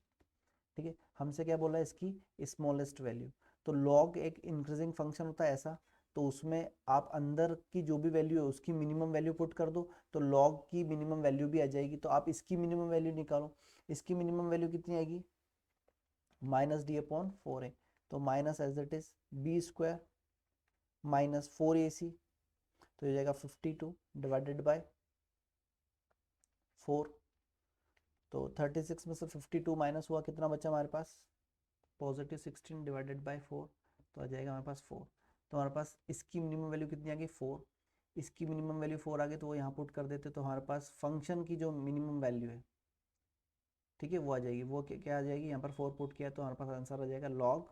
ठीक है, हमसे क्या बोला है, इसकी स्मॉलेस्ट वैल्यू। तो log एक इंक्रीजिंग फंक्शन होता है ऐसा, तो उसमें आप अंदर की जो भी वैल्यू है उसकी मिनिमम वैल्यू पुट कर दो, तो log की मिनिमम वैल्यू भी आ जाएगी। तो आप इसकी मिनिमम वैल्यू निकालो, इसकी मिनिमम वैल्यू कितनी आएगी, माइनस डी अपॉन 4a, तो minus as it is b square minus 4ac, तो ये जाएगा 52 डिवाइडेड बाय 4। तो 36 में से 52 माइनस हुआ, कितना बचा हमारे पास, पॉजिटिव 16 डिवाइडेड बाय 4, तो आ जाएगा हमारे पास 4। तो हमारे पास इसकी मिनिमम वैल्यू कितनी आ गई, 4, इसकी मिनिमम वैल्यू 4 आ गई, तो वो यहाँ पुट कर देते, तो हमारे पास फंक्शन की जो मिनिमम वैल्यू है, ठीक है, वो आ जाएगी। वो क्या आ जाएगी, यहाँ पर 4 पुट किया तो हमारे पास आंसर आ जाएगा log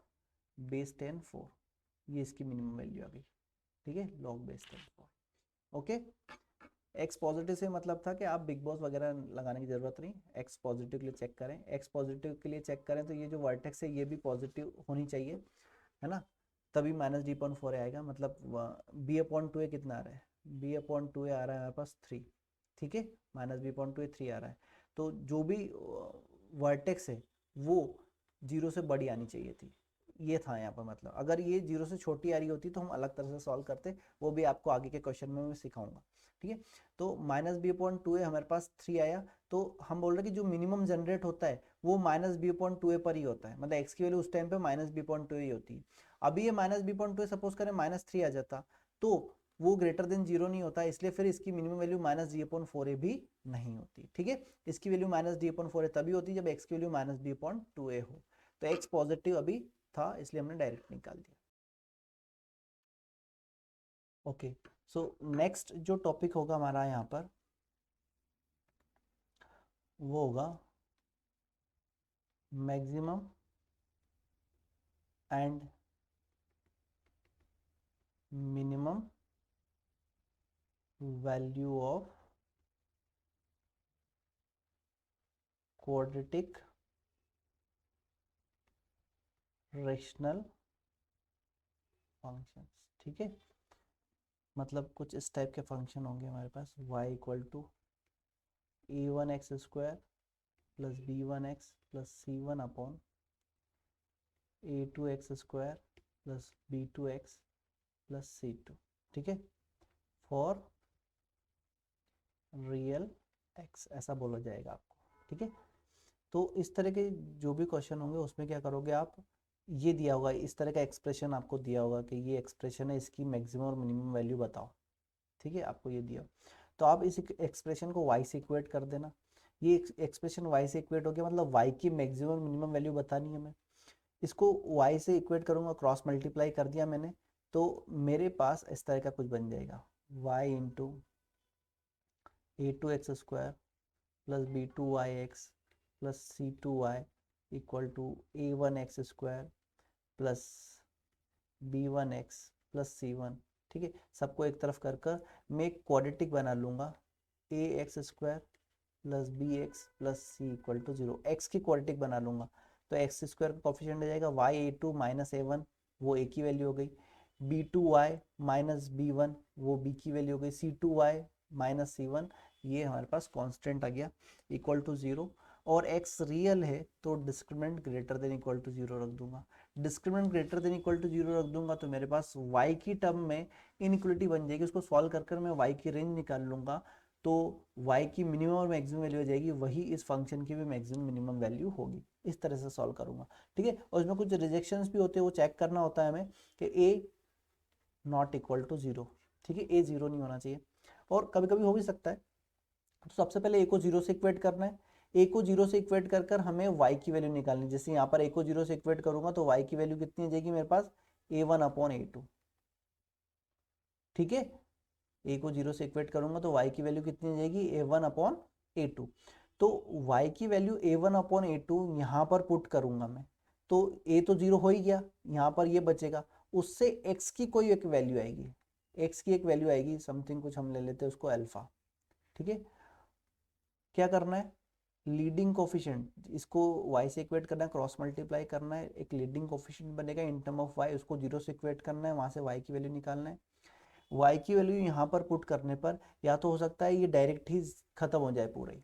बेस 10 4, ये इसकी मिनिमम वैल्यू आ गई। ठीक है, log base 10 4। Okay, x positive से मतलब था कि आप बिग बॉस वगैरह लगाने की जरूरत नहीं, एक्स पॉजिटिव के लिए चेक करें, एक्स पॉजिटिव के लिए चेक करें तो ये जो वर्टेक्स है ये भी पॉजिटिव होनी चाहिए, है ना, तभी माइनस डी पॉइंट 4 आएगा, मतलब बी अपॉइंट 2 कितना आ रहा है, बी अपॉइंट 2 आ रहा है हमारे पास 3। ठीक है, माइनस बी पॉइंट 2 3 आ रहा है, तो जो भी वर्टेक्स है वो 0 से बड़ी आनी चाहिए थी, ये था यहाँ पर, मतलब अगर ये 0 से छोटी आ रही होती तो हम अलग तरह से सॉल्व करते, वो भी आपको आगे के क्वेश्चन में मैं सिखाऊंगा। ठीक है, तो माइनस बी पॉइंट 2 हमारे पास 3 आया, तो हम बोल रहे हैं कि जो मिनिमम जनरेट होता है वो माइनस बी पॉइंट 2 पर ही होता है, मतलब एक्स की वैल्यू उस टाइम पे माइनस बी पॉइंट 2 ही होती है। अभी ये माइनस बी पॉइंट 2 सपोज करें माइनस 3 आ जाता तो वो ग्रेटर देन 0 नहीं होता, इसलिए फिर इसकी minimum value minus D upon 4 भी नहीं होती। ठीक है, इसकी वैल्यू माइनस डी अपॉन 4 तभी होती जब एक्स की वैल्यू माइनस बी अपॉन 2 हो, तो एक्स पॉजिटिव अभी था इसलिए हमने डायरेक्ट निकाल दिया। ओके, सो नेक्स्ट जो टॉपिक होगा हमारा यहाँ पर वो होगा maximum and minimum value of quadratic rational functions. ठीक है, मतलब कुछ इस टाइप के फंक्शन होंगे हमारे पास, y equal to a1x square plus b1x plus c1 upon a2x square plus b2x plus c2। ठीक है, फॉर रियल x ऐसा बोला जाएगा आपको। ठीक है, तो इस तरह के जो भी क्वेश्चन होंगे उसमें क्या करोगे आप, ये दिया होगा, इस तरह का एक्सप्रेशन आपको दिया होगा कि ये एक्सप्रेशन है, इसकी मैक्सिमम और मिनिमम वैल्यू बताओ। ठीक है, आपको ये दिया, तो आप इस एक्सप्रेशन को y से इक्वेट कर देना, ये एक्सप्रेशन y से इक्वेट हो गया, मतलब y की मैक्सिमम मिनिमम वैल्यू बतानी है हमें। इसको y से इक्वेट करूंगा, क्रॉस मल्टीप्लाई कर दिया मैंने, तो मेरे पास इस तरह का कुछ बन जाएगा, y into a2x² plus b2yx plus c2y equal to a1x² plus b1x plus c1। ठीक है, सबको एक तरफ कर कर मैं एक क्वाड्रेटिक बना लूंगा, ax² plus B x plus C equal to 0, x की क्वाड्रेटिक बना लूंगा, तो एक्स स्क्वायर का कोफिशिएंट आ जाएगा y(a2 माइनस a1), वो a की वैल्यू हो गई, b2y माइनस b1, वो b की वैल्यू हो गई, c2y माइनस c1, ये हमारे पास कांस्टेंट आ गया, इक्वल टू 0। और x रियल है तो discriminant greater than equal to 0 रख दूंगा। Discriminant greater than equal to 0 रख दूंगा तो मेरे पास y की टर्म में इनइक्वलिटी बन जाएगी, उसको सॉल्व कर कर मैं y की रेंज निकाल लूंगा, तो y की मिनिमम और मैक्सिमम वैल्यू हो जाएगी, वही इस फंक्शन की भी मैक्सिमम मिनिमम वैल्यू होगी। इस तरह से सॉल्व करूंगा। ठीक है, और इसमें कुछ रिजेक्शंस भी होते हैं, वो चेक करना होता है हमें कि a नॉट इक्वल टू 0। ठीक है, a 0 नहीं होना चाहिए, और कभी कभी हो भी सकता है। तो सबसे पहले a को 0 से इक्वेट करना है, a को 0 से इक्वेट कर कर हमें y की वैल्यू निकालनी है। जैसे यहाँ पर a को 0 से इक्वेट करूंगा तो y की वैल्यू कितनी आ जाएगी मेरे पास, a1/a2। ठीक है, a को 0 से इक्वेट करूंगा तो y की वैल्यू कितनी आ जाएगी, a1/a2। तो y की वैल्यू a1/a2 यहाँ पर पुट करूंगा मैं, तो a तो 0 हो ही गया, यहाँ पर ये बचेगा, उससे x की कोई एक वैल्यू आएगी, x की एक वैल्यू आएगी समथिंग, कुछ हम ले लेते हैं उसको अल्फा। ठीक है, क्या करना है, लीडिंग कोफिशिएंट, इसको y से इक्वेट करना है, क्रॉस मल्टीप्लाई करना है, एक लीडिंग कोफिशिएंट बनेगा इन टर्म ऑफ y, उसको 0 से इक्वेट करना है, वहां से y की वैल्यू निकालना है। y की वैल्यू यहाँ पर पुट करने पर या तो हो सकता है ये डायरेक्ट ही खत्म हो जाए पूरा ही,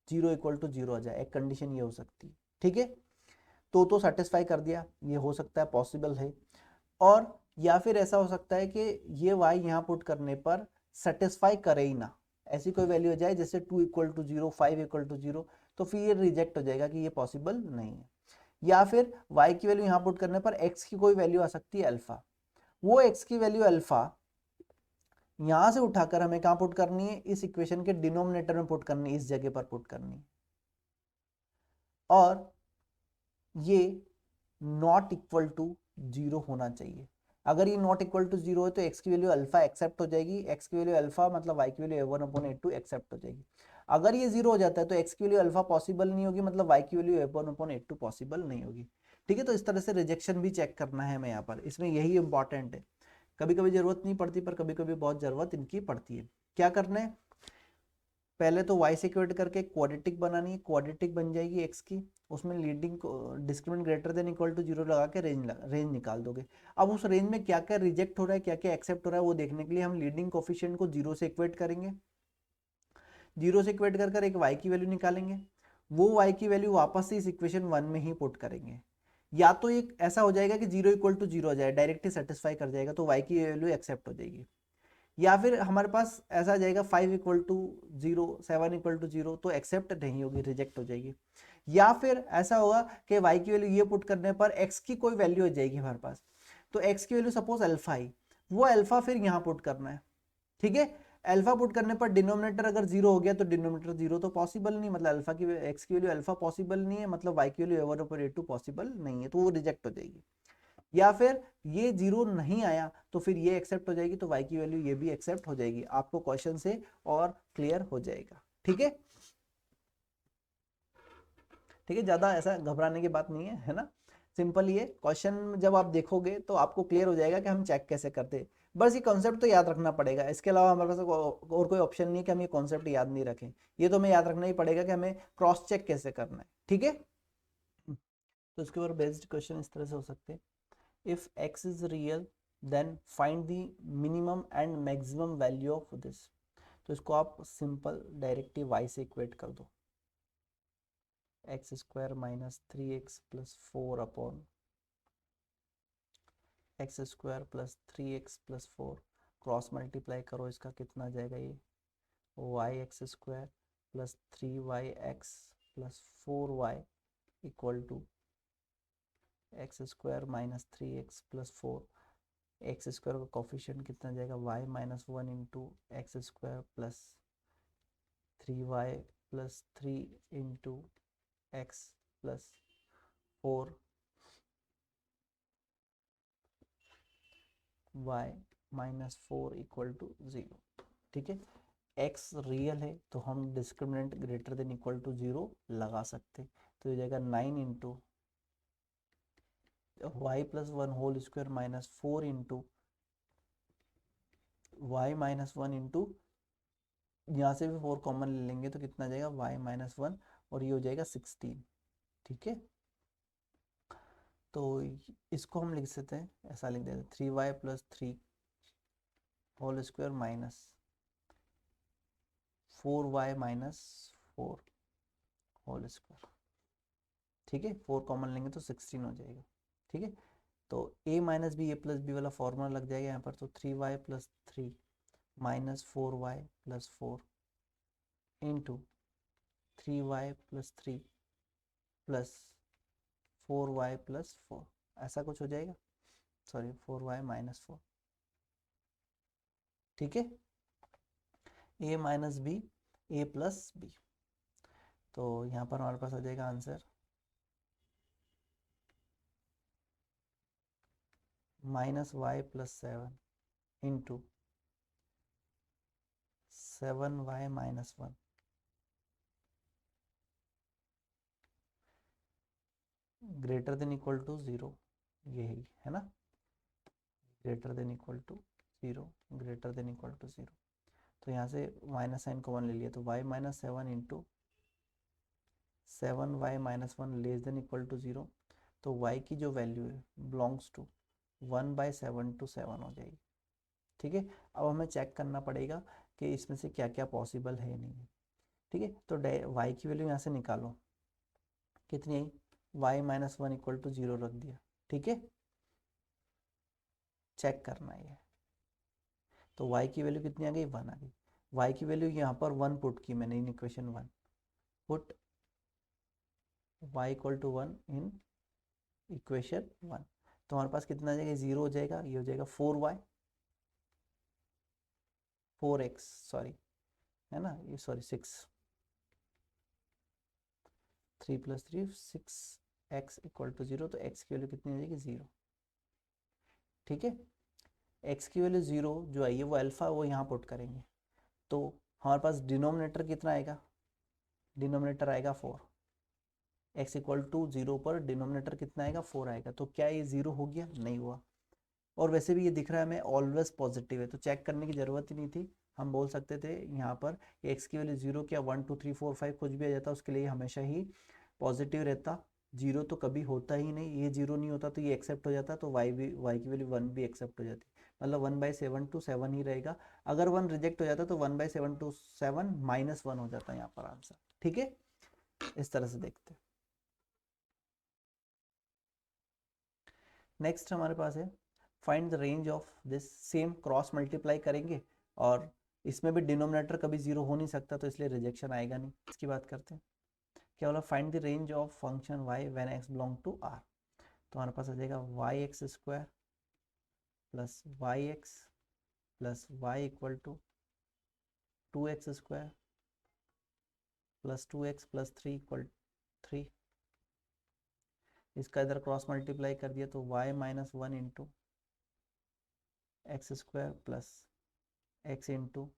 0 = 0 आ जाए, एक कंडीशन ये हो सकती है। ठीक है, तो सेटिस्फाई कर दिया, ये हो सकता है, पॉसिबल है। और या फिर ऐसा हो सकता है कि ये y यहाँ पुट करने पर सेटिस्फाई करे ही ना, ऐसी कोई वैल्यू हो जाए जैसे 2 = 0, 5 = 0, तो फिर ये रिजेक्ट हो जाएगा कि ये पॉसिबल नहीं है। या फिर y की वैल्यू यहाँ पुट करने पर x की कोई वैल्यू आ सकती है अल्फा, वो x की वैल्यू अल्फा यहां से उठाकर हमें कहां पुट करनी है, इस इक्वेशन के डिनोमिनेटर में पुट करनी है, इस जगह पर पुट करनी है। और ये नॉट इक्वल टू 0 होना चाहिए। अगर ये नॉट इक्वल टू 0 है तो x की वैल्यू अल्फा एक्सेप्ट हो जाएगी, x की वैल्यू अल्फा मतलब y की वैल्यू a1/a2 एक्सेप्ट हो जाएगी। अगर ये 0 हो जाता है तो x की वैल्यू अल्फा पॉसिबल नहीं होगी, मतलब y की वैल्यू a1/a2 पॉसिबल नहीं होगी। ठीक है, तो इस तरह से रिजेक्शन भी चेक करना है हमें यहाँ पर, इसमें यही इंपॉर्टेंट है। कभी कभी जरूरत नहीं पड़ती पर कभी कभी बहुत जरूरत इनकी पड़ती है। क्या करना है, पहले तो y से इक्वेट करके क्वाड्रेटिक बनानी है, क्वाड्रेटिक बन जाएगी x की, उसमें leading discriminant greater than equal to 0 लगा के रेंज निकाल दोगे। अब उस रेंज में क्या क्या रिजेक्ट हो रहा है, क्या क्या एक्सेप्ट हो रहा है, वो देखने के लिए हम लीडिंग कोफिशिएंट को 0 से इक्वेट करेंगे, 0 से इक्वेट कर कर एक y की वैल्यू निकालेंगे, वो y की वैल्यू वापस से इस इक्वेशन 1 में ही पुट करेंगे। या तो एक ऐसा हो जाएगा कि 0 = 0 हो जाए, डायरेक्टली सेटिस्फाई कर जाएगा, तो y की वैल्यू एक्सेप्ट हो जाएगी। या फिर हमारे पास ऐसा आ जाएगा 5 = 0, 7 = 0, तो एक्सेप्ट नहीं होगी, रिजेक्ट हो जाएगी। या फिर ऐसा होगा कि y की वैल्यू ये पुट करने पर x की कोई वैल्यू हो जाएगी हमारे पास, तो x की वैल्यू सपोज अल्फा ही, वो अल्फा फिर यहाँ पुट करना है। ठीक है, अल्फा पुट करने पर डिनोमिनेटर अगर 0 हो गया तो डिनोमिनेटर 0 तो पॉसिबल नहीं, मतलब अल्फा की x की वैल्यू अल्फा पॉसिबल नहीं है, मतलब y की वैल्यू a1/a2 पॉसिबल नहीं है, तो वो रिजेक्ट हो जाएगी। या फिर ये 0 नहीं आया तो फिर ये एक्सेप्ट हो जाएगी, तो y की वैल्यू ये भी एक्सेप्ट हो जाएगी, आपको क्वेश्चन से और क्लियर हो जाएगा। ठीक है, ठीक है, ज्यादा ऐसा घबराने की बात नहीं है ना, सिंपल ये क्वेश्चन जब आप देखोगे तो आपको क्लियर हो जाएगा कि हम चेक कैसे करते हैं। बस ये कॉन्सेप्ट तो याद रखना पड़ेगा, इसके अलावा हमारे पास और कोई ऑप्शन नहीं है कि हम ये कॉन्सेप्ट याद नहीं रखें, ये तो हमें याद रखना ही पड़ेगा कि हमें क्रॉस चेक कैसे करना है। ठीक है, तो इसके ऊपर बेस्ड क्वेश्चन इस तरह से हो सकते हैं, if x is real then find the minimum and maximum value of this। तो इसको आप सिंपल डायरेक्टली y से इक्वेट कर दो, x² minus 3x plus 4 x² plus 3x plus 4, cross multiply करो, इसका कितना जाएगा, ये y² plus 3yx plus 4y equal to x² minus 3x plus 4, x² का कोफिशिएंट कितना जाएगा y-1 into x² plus 3y plus 3 into x plus 4 y minus 4 equal to 0। ठीक है, x रियल है तो हम discriminant greater than equal to 0 लगा सकते, तो ये जाएगा 9 into y plus 1 whole square minus 4 into y minus 1 into, यहाँ से भी 4 कॉमन ले लेंगे तो कितना जाएगा y माइनस 1 और ये हो जाएगा 16। ठीक है, तो इसको हम लिख सकते हैं, ऐसा लिख देते हैं 3y plus 3 whole square minus 4y minus 4 whole square. ठीक है, 4 कॉमन लेंगे तो 16 हो जाएगा। ठीक है, तो a minus b a plus b वाला फॉर्मूला लग जाएगा यहाँ पर, तो 3y plus 3 minus 4y plus 4 into 3y plus 3 plus 4y plus 4, ऐसा कुछ हो जाएगा, सॉरी 4y माइनस 4। ठीक है, a minus b a plus b, तो यहाँ पर हमारे पास आ जाएगा answer minus y plus 7 into 7y minus 1 greater than equal to 0, यही है ना, greater than equal to 0, greater than equal to 0। तो यहाँ से माइनस साइन कॉमन ले लिया, तो y minus 7 into 7y minus 1 less than equal to 0, तो y की जो वैल्यू है बिलोंग्स टू 1/7 टू 7 हो जाएगी। ठीक है, अब हमें चेक करना पड़ेगा कि इसमें से क्या क्या पॉसिबल है नहीं है। ठीक है, तो y की वैल्यू यहाँ से निकालो, कितनी आई, y माइनस 1 इक्वल टू 0 रख दिया। ठीक है, चेक करना है, तो y की वैल्यू कितनी आ गई, 1 आ गई। y की वैल्यू यहाँ पर 1 पुट की मैंने in equation 1, put y equal to 1 in equation 1, तो हमारे पास कितना आ जाएगा, 0 हो जाएगा, ये हो जाएगा 4y 4x सॉरी, है ना, ये sorry 6, 3 plus 3 6x equal to 0, तो x की वैल्यू कितनी आ जाएगी, 0। ठीक है, x की वैल्यू 0 जो आई है वो अल्फा, वो यहाँ पुट करेंगे, तो हमारे पास डिनोमिनेटर कितना आएगा, डिनोमिनेटर आएगा 4, x इक्वल टू 0 पर डिनोमिनेटर कितना आएगा, 4 आएगा, तो क्या ये 0 हो गया, नहीं हुआ। और वैसे भी ये दिख रहा है हमें ऑलवेज पॉजिटिव है, तो चेक करने की जरूरत ही नहीं थी, हम बोल सकते थे यहाँ पर x की वैल्यू 0 क्या 1 2 3 4 5 कुछ भी आ जाता, उसके लिए हमेशा ही पॉजिटिव रहता, 0 तो कभी होता ही नहीं, ये 0 नहीं होता तो ये एक्सेप्ट हो जाता, तो y की वैल्यू 1 भी एक्सेप्ट हो जाती, मतलब 1/7 टू 7 ही रहेगा। अगर 1 रिजेक्ट हो जाता तो 1/7 टू 7 माइनस 1 हो जाता यहाँ पर आंसर। ठीक है, इस तरह से देखते हैं। नेक्स्ट हमारे पास है find the range of this, same cross multiply करेंगे और इसमें भी डिनोमिनेटर कभी 0 हो नहीं सकता, तो इसलिए रिजेक्शन आएगा नहीं। इसकी बात करते हैं, क्या बोला, find the range of function y when x belong to r, तो हमारे पास आ जाएगा yx square plus yx plus y equal to 2x square plus 2x plus 3 equal 3, इसका इधर क्रॉस मल्टीप्लाई कर दिया तो y minus 1 into x square plus x into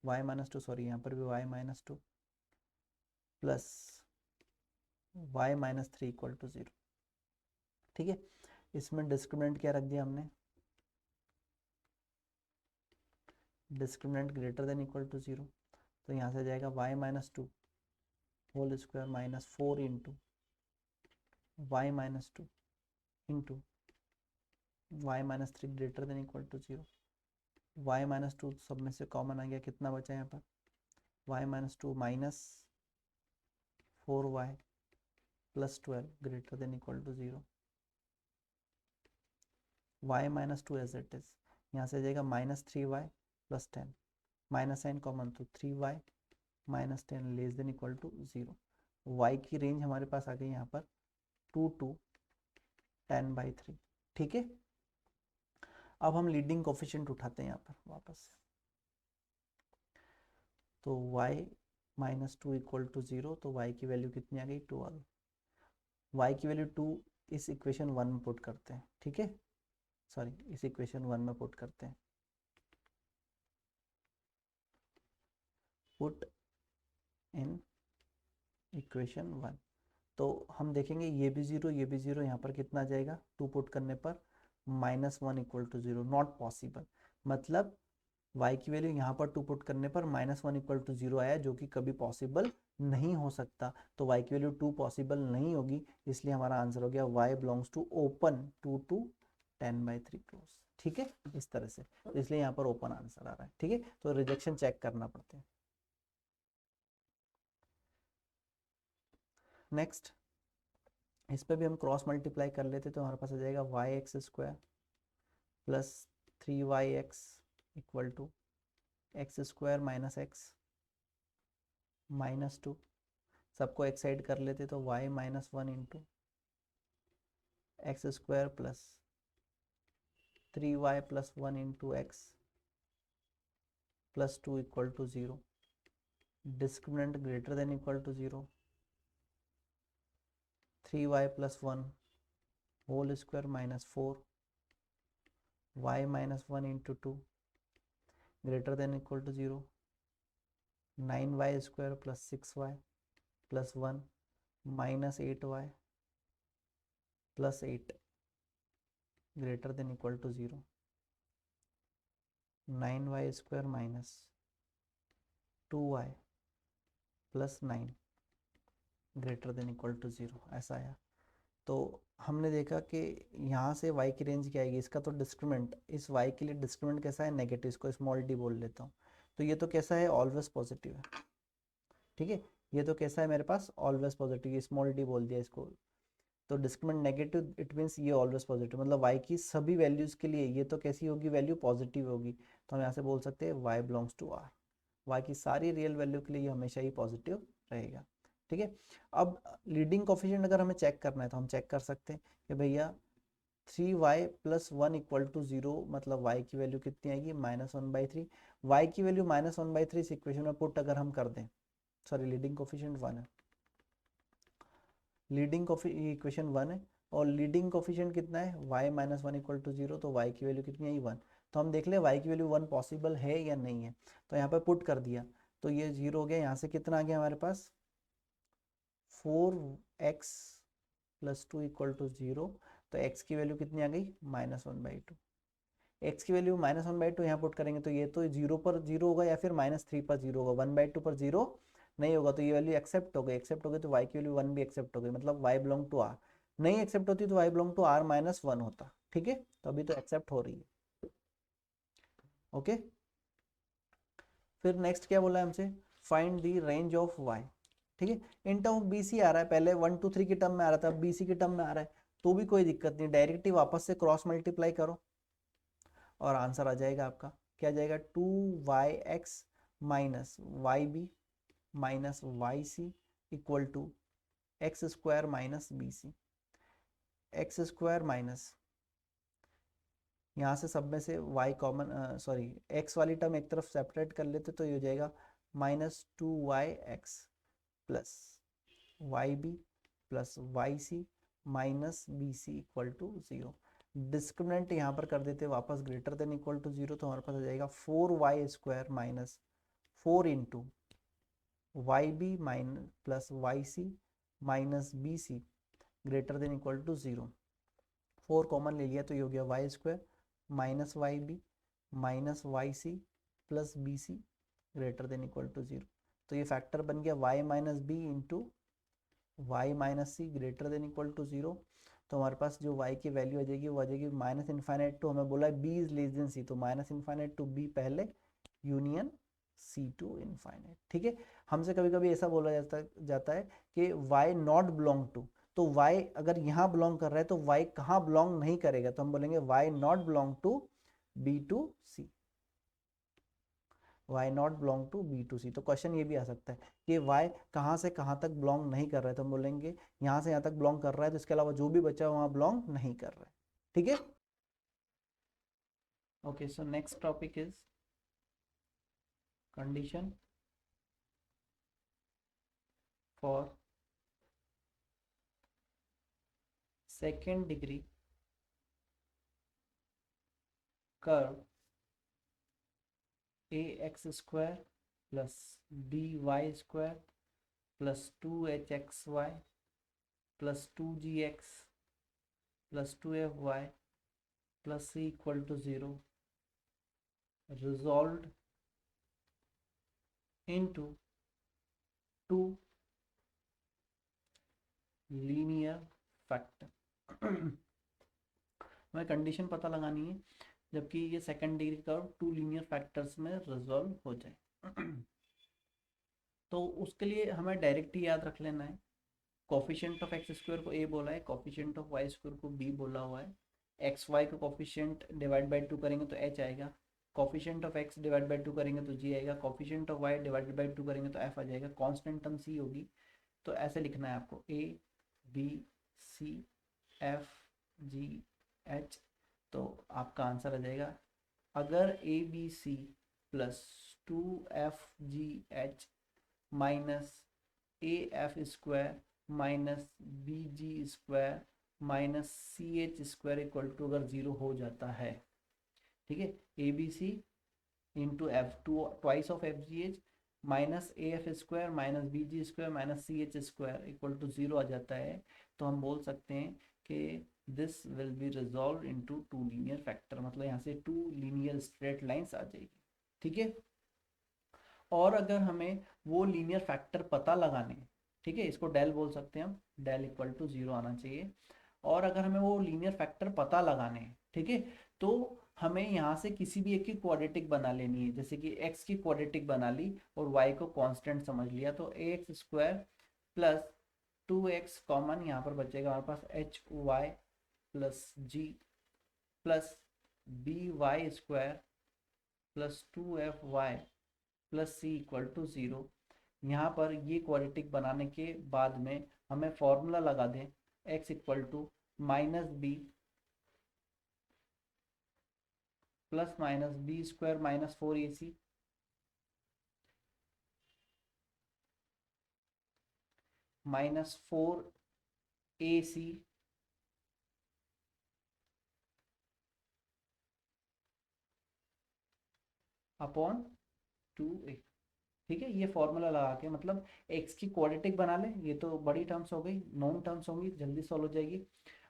y minus 2, sorry यहाँ पर भी y minus 2 plus y minus 3 equal to 0। ठीक है, इसमें डिस्क्रिमिनेंट क्या रख दिया हमने, discriminant greater than equal to 0, तो यहाँ से जाएगा y minus 2 whole square minus 4 into y minus 2 into y minus 3 greater than equal to 0, y minus 2 सब में से कॉमन आ गया, कितना बचा यहाँ पर, y minus 2 minus 4y plus 12 greater than equal to 0, y minus 2 as it is, यहाँ से जाएगा minus 3y plus 10, minus sign common तो 3y minus 10 less than equal to 0, y की रेंज हमारे पास आ गई यहाँ पर 2 to 10/3। ठीक है, अब हम लीडिंग कोफिशिएंट उठाते हैं यहाँ पर वापस, तो y -2 इक्वल टू 0, तो y की वैल्यू कितनी आ गई 12। y की वैल्यू 2 इस इक्वेशन 1 में पुट करते हैं, ठीक है, सॉरी इस इक्वेशन 1 में पुट करते हैं, पुट इन इक्वेशन 1। तो हम देखेंगे ये भी 0, ये भी 0, यहाँ पर कितना आ जाएगा 2 पुट करने पर -1 इक्वल टू 0, नॉट पॉसिबल। मतलब y की वैल्यू यहाँ पर 2 पुट करने पर -1 इक्वल टू 0 आया, जो कि कभी पॉसिबल नहीं हो सकता। तो y की वैल्यू 2 पॉसिबल नहीं होगी, इसलिए हमारा आंसर हो गया y belongs to open 2 to 10/3 close. ठीक है, इस तरह से, तो इसलिए यहाँ पर ओपन आंसर आ रहा है। ठीक है, तो रिजेक्शन चेक करना पड़ता है। नेक्स्ट, इस पे भी हम क्रॉस मल्टीप्लाई कर लेते तो हमारे पास आ जाएगा y(x² plus 3y(x) equal to x² minus x -2, सबको एक साइड कर लेते तो y-1 into x² plus 3y plus 1 into x plus 2 equal to 0, discriminant greater than equal to 0, 3y plus 1 whole square minus 4, y-1 into 2 greater than equal to 0, 9y² plus 6y plus 1 minus 8y plus 8 greater than equal to 0, 9y² minus 2y plus 9 greater than equal to 0, ऐसा आया। तो हमने देखा कि यहाँ से y की range क्या आएगी, इसका तो डिस्क्रिमिनेंट, इस y के लिए डिस्क्रिमिनेंट कैसा है नेगेटिव, इसको स्मॉल d बोल लेता हूँ। तो ये तो कैसा है ऑलवेज पॉजिटिव है, ठीक है, ये तो कैसा है मेरे पास ऑलवेज पॉजिटिव, ये स्मॉल d बोल दिया इसको। तो डिस्क्रिमिनेंट नेगेटिव, इट मीन्स ये ऑलवेज पॉजिटिव, मतलब y की सभी वैल्यूज के लिए ये तो कैसी होगी वैल्यू पॉजिटिव होगी। तो हम यहाँ से बोल सकते हैं y belongs to r, y की सारी रियल वैल्यू के लिए ये हमेशा ही पॉजिटिव रहेगा। ठीक है, अब लीडिंग कोफिशिएंट अगर हमें चेक करना है तो हम चेक कर सकते हैं कि भैया 3y प्लस 1 इक्वल टू 0, मतलब y की वैल्यू कितनी आएगी -1/3। y की वैल्यू -1/3 इस इक्वेशन में पुट अगर हम कर दें, सॉरी लीडिंग कोफिशिएंट 1 है, लीडिंग इक्वेशन 1 है, और लीडिंग कोफिशिएंट कितना है y-1 इक्वल टू 0, तो y की वैल्यू कितनी आई 1। तो हम देख ले y की वैल्यू 1 पॉसिबल है या नहीं है, तो यहाँ पर पुट कर दिया तो ये 0 हो गया। यहाँ से कितना आ गया हमारे पास 4x प्लस 2 इक्वल टू 0, तो x की वैल्यू कितनी आ गई -1/2। x की वैल्यू -1/2 यहाँ पुट करेंगे तो ये तो 0 पर 0 होगा या फिर -3 पर 0 होगा, 1/2 पर 0 नहीं होगा, तो ये वैल्यू एक्सेप्ट हो गई, एक्सेप्ट हो गई तो y की वैल्यू 1 भी एक्सेप्ट हो गई, मतलब y बिलोंग टू r। नहीं एक्सेप्ट होती तो y बिलोंग टू r-1 होता। ठीक है, तो अभी तो एक्सेप्ट हो रही है। ओके, फिर नेक्स्ट क्या बोला है हमसे, find the range of y। ठीक है, इन टर्म ऑफ bc आ रहा है, पहले 1 2 3 की टर्म में आ रहा था, अब bc की टर्म में आ रहा है, तो भी कोई दिक्कत नहीं, डायरेक्टली वापस से क्रॉस मल्टीप्लाई करो और आंसर आ जाएगा आपका, क्या जाएगा 2yx minus yb minus yc equal to x² minus bc, x² minus यहाँ से सब में से y कॉमन, सॉरी x वाली टर्म एक तरफ सेपरेट कर लेते तो ये हो जाएगा -2yx plus yb plus yc minus bc equal to 0। Discriminant यहाँ पर कर देते वापस ग्रेटर देन इक्वल टू 0, तो हमारे पास आ जाएगा 4y² minus 4 into yb minus plus yc minus bc greater than equal to 0। 4 common ले लिया तो ये हो गया y² minus yb minus yc plus bc greater than equal to 0। तो ये फैक्टर बन गया y minus b into y minus c greater than equal to 0। तो हमारे पास जो y की वैल्यू आ जाएगी वो आ जाएगी -∞ टू, हमें बोला है b is less than c, तो -∞ टू b पहले यूनियन c टू इनफाइनाइट। ठीक है, हमसे कभी कभी ऐसा बोला जाता है कि y नॉट बिलोंग टू, तो y अगर यहाँ बिलोंग कर रहा है तो y कहाँ बिलोंग नहीं करेगा, तो हम बोलेंगे y not belong to b to c, y not belong to b to c। तो क्वेश्चन ये भी आ सकता है कि y कहाँ से कहाँ तक बिलोंग नहीं कर रहा है, तो हम बोलेंगे यहाँ से यहाँ तक बिलोंग कर रहा है, तो इसके अलावा जो भी बचा है वहाँ बिलोंग नहीं कर रहा है। ठीक है, okay, so next topic is condition for second degree curve a x square plus B Y square plus 2hxy plus 2gx plus 2fy plus c equal to 0 resolved into two linear factor. हमें condition पता लगानी है जबकि ये second degree curve two linear factors में resolve हो जाए। तो उसके लिए हमें डायरेक्ट ही याद रख लेना है, कोफिशिएंट ऑफ एक्स स्क्वायर को ए बोला है, कोफिशिएंट ऑफ वाई स्क्वायर को बी बोला हुआ है। एक्स वाई का कोफिशिएंट डिवाइड बाई 2 करेंगे तो एच आएगा, coefficient of x divide by 2 करेंगे तो जी आएगा, coefficient of Y divide by 2 करेंगे तो एफ आ जाएगा, कांस्टेंट टर्म सी होगी। तो ऐसे लिखना है आपको a b c f g h, तो आपका आंसर आ जाएगा। अगर a b c plus 2f(g(h) minus a f square minus b g square minus c h square equal to अगर 0 हो जाता है, ठीक है, a b c into f to twice of f g h minus a f square minus b g square minus c h square equal to 0 आ जाता है, तो हम बोल सकते हैं कि this will be resolve into two linear factor, मतलब यहाँ से टू लीनियर स्ट्रेट लाइंस आ जाएगी, ठीक है। और अगर हमें वो लीनियर फैक्टर पता लगाने, ठीक है, इसको डेल बोल सकते हैं हम, डेल इक्वल टू 0 आना चाहिए। और अगर हमें वो लीनियर फैक्टर पता लगाने हैं, ठीक है, तो हमें यहाँ से किसी भी एक की क्वाड्रेटिक बना लेनी है, जैसे कि x की क्वाड्रेटिक बना ली और y को कांस्टेंट समझ लिया, तो ax square plus 2x common यहाँ पर बचेगा हमारे पास H Y plus G plus B Y square plus 2f(y) plus C equal to 0। यहाँ पर ये क्वाड्रेटिक बनाने के बाद में हमें फॉर्मूला लगा दें, x equal to minus b plus minus b square minus 4ac minus 4ac upon 2a, ठीक है। ये फॉर्मूला लगा के मतलब x की क्वाड्रेटिक बना ले, ये तो बड़ी टर्म्स हो गई, नॉन टर्म्स होंगी, जल्दी सॉल्व हो जाएगी।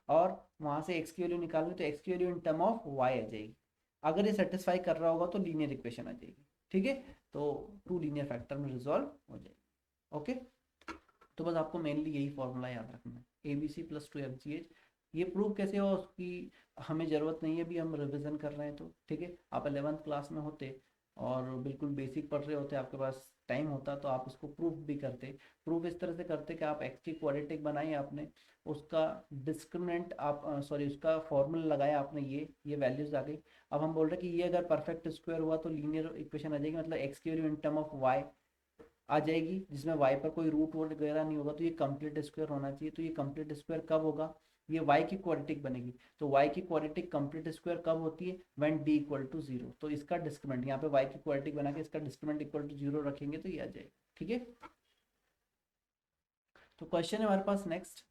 और वहां से x की वैल्यू निकालनी तो x की value in term of y आ जाएगी। अगर ये सेटिस्फाई कर रहा होगा तो लीनियर इक्वेशन आ जाएगी, ठीक है। तो टू लीनियर फैक्टर में रिजॉल्व हो जाएगी, ओके। तो बस आपको मेनली यही फॉर्मूला याद रखना है, a b c plus 2f(g(h). ये प्रूव कैसे हो उसकी हमें ज़रूरत नहीं है, अभी हम रिविज़न कर रहे हैं तो, ठीक है। आप 11th क्लास में होते और बिल्कुल बेसिक पढ़ रहे होते, आपके पास टाइम होता तो आप इसको प्रूफ भी करते। प्रूफ इस तरह से करते कि आप एक्स की क्वाड्रेटिक बनाई आपने, उसका डिस्क्रिमिनेंट आप सॉरी उसका फॉर्मूला लगाया आपने, ये वैल्यूज आ गई। अब हम बोल रहे हैं कि ये अगर परफेक्ट स्क्वायर हुआ तो लीनियर इक्वेशन आ जाएगी, मतलब एक्स की value in term of Y आ जाएगी, जिसमें y पर कोई रूट वगैरह नहीं होगा, तो ये कंप्लीट स्क्वायर होना चाहिए। तो ये कंप्लीट स्क्वायर कब होगा, ये y की क्वाड्रेटिक बनेगी, तो y की क्वाड्रेटिक कंप्लीट स्क्वायर कब होती है, व्हेन d इक्वल टू 0। तो इसका डिस्क्रिमिनेंट यहाँ पे y की क्वाड्रेटिक बना के इसका डिस्क्रिमिनेंट इक्वल टू 0 रखेंगे तो ये आ जाएगा, ठीक है। तो क्वेश्चन है हमारे पास next,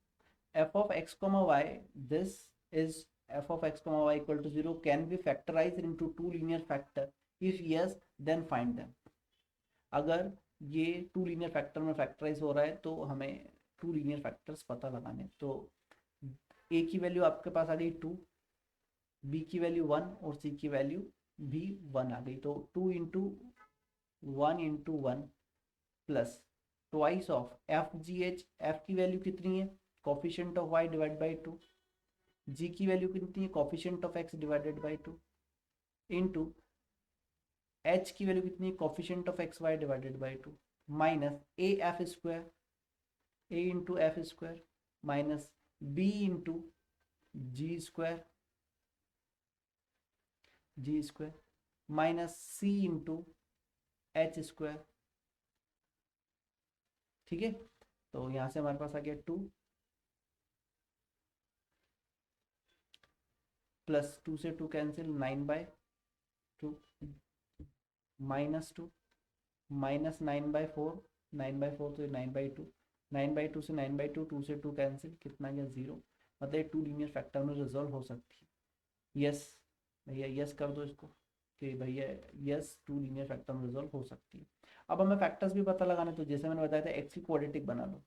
f of x, y, this is f of x, y equal to 0 can be factorized into two linear factor, if yes then find them। अगर ये टू लीनियर फैक्टर में फैक्टराइज हो रहा है तो हमें टू लीनियर फैक्टर्स पता लगाने। तो a की वैल्यू आपके पास आ गई 2, b की वैल्यू 1 और c की वैल्यू भी 1 आ गई, तो 2 into 1 into 1 plus twice of f g h, F की वैल्यू कितनी है, coefficient of y divide by 2, जी की वैल्यू कितनी है, coefficient of x divided by 2, into h की वैल्यू कितनी है, coefficient of x Y divided by 2, minus a f square, A into F square minus b into ji square, ji square minus c into H square, ठीक है। तो यहाँ से हमारे पास आ गया 2 प्लस 2 से 2 कैंसिल, 9/2 माइनस 2 माइनस 9/4, 9/4 तो 9/2 9/2 से 9/2, 2 से 2 कैंसिल, कितना गया 0। मतलब ये 2 लीनियर फैक्टर में रिजॉल्व हो सकती है। यस भैया, यस कर दो इसको कि भैया यस 2 लीनियर फैक्टर में रिजॉल्व हो सकती है। अब हमें फैक्टर्स भी पता लगाने, तो जैसे मैंने बताया था एक्स की क्वाड्रेटिक बना लो,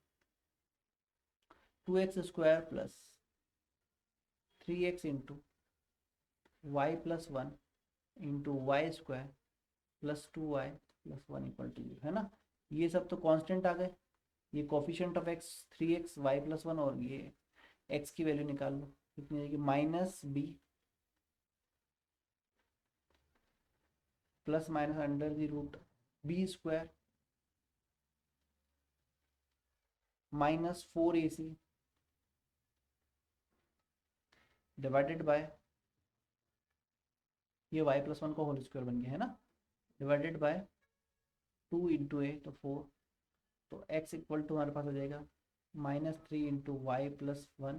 2x² plus 3x into y plus 1 into y square plus 2y plus 1 equal to 0, है ना। ये सब तो कांस्टेंट आ गए, ये coefficient of x 3x y plus 1, और ये x की वैल्यू निकाल लो, कितनी आएगी -b plus minus under the root b square -4ac divided by ये y प्लस 1 का होल स्क्वायर बन गया, है ना, डिवाइडेड बाय 2 इंटू ए तो 4, तो x इक्वल टू हमारे पास हो जाएगा -3 into y plus 1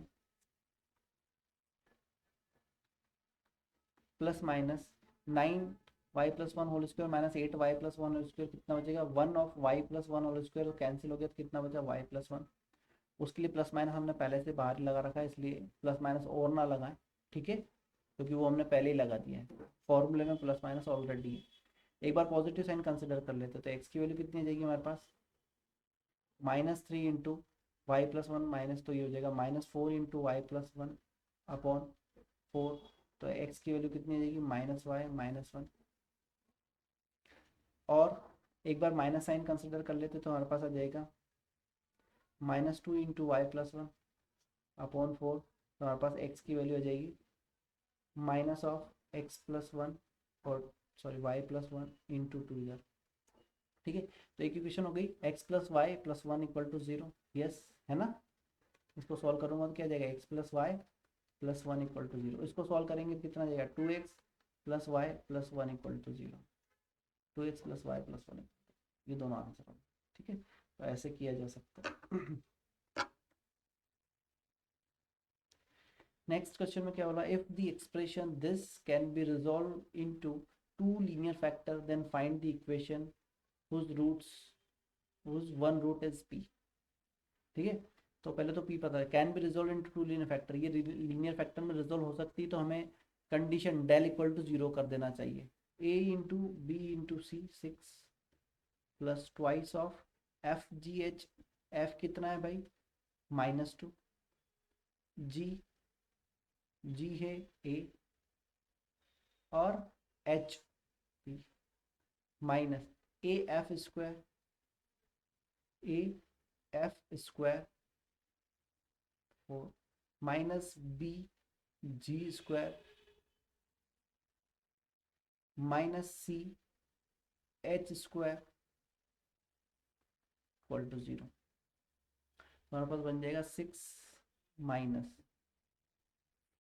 plus minus 9y plus 1 whole square minus 8y plus 1 whole square, कितना बचेगा 1 of y plus 1 whole square, cancel हो गया, तो कितना बचा y प्लस 1। उसके लिए प्लस माइनस हमने पहले से बाहर लगा रखा है, इसलिए प्लस माइनस और ना लगाएं, ठीक है, क्योंकि वो हमने पहले ही लगा दिया है, फॉर्मूले में प्लस माइनस ऑलरेडी है। एक बार पॉजिटिव साइन कंसिडर कर लेते, तो x की वैल्यू कितनी आ जाएगी हमारे पास -3 इंटू वाई प्लस 1 माइनस, तो ये हो जाएगा -4 इंटू वाई प्लस 1 अपॉन 4, तो x की वैल्यू कितनी आ जाएगी -y -1। और एक बार माइनस साइन कंसिडर कर लेते तो हमारे पास आ जाएगा -2 इंटू वाई प्लस 1 अपॉन 4, तो हमारे पास x की वैल्यू आ जाएगी माइनस ऑफ x प्लस 1 और सॉरी y प्लस 1 इंटू 2 इधर, ठीक है। तो एक इक्वेशन हो गई x plus y plus 1 equal to 0, yes, है ना। इसको सॉल्व करूँगा तो क्या जाएगा x plus y plus 1 equal to 0, इसको सॉल्व करेंगे कितना जाएगा 2x plus y plus 1 equal to 0, 2x plus y plus 1, ये दोनों आंसर होंगे, ठीक है। तो ऐसे किया जा सकता है। नेक्स्ट क्वेश्चन में क्या बोला, if the expression this can be resolve into 2 linear factor then find the equation whose roots whose one root is p, ठीक है। तो पहले तो p पता है, can be resolve into 2 linear factor, ये लीनियर फैक्टर में रिजॉल्व हो सकती है, तो हमें कंडीशन डेल इक्वल टू 0 कर देना चाहिए। a into b into c 6 plus twice of f g h, f कितना है भाई -2, जी है a और h p minus a f square और minus b g square minus c h square equal to 0। हमारे पास बन जाएगा 6 minus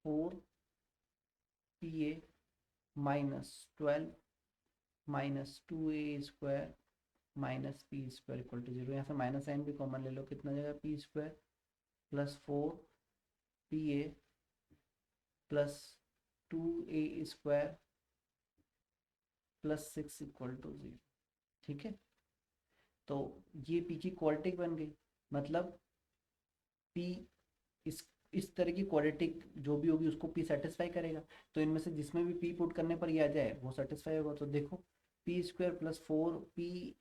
4 p a minus 12 minus 2a square minus p square equal to 0। यहाँ से माइनस साइन भी common ले लो, कितना जाएगा p square plus 4pa plus 2a square plus 6 equal to 0, ठीक है। तो ये p की क्वाड्रेटिक बन गई, मतलब p इस तरह की क्वाड्रेटिक जो भी होगी उसको p सेटिस्फाई करेगा, तो इनमें से जिसमें भी p पुट करने पर ये आ जाए वो सेटिस्फाई होगा। तो देखो P square plus 4p,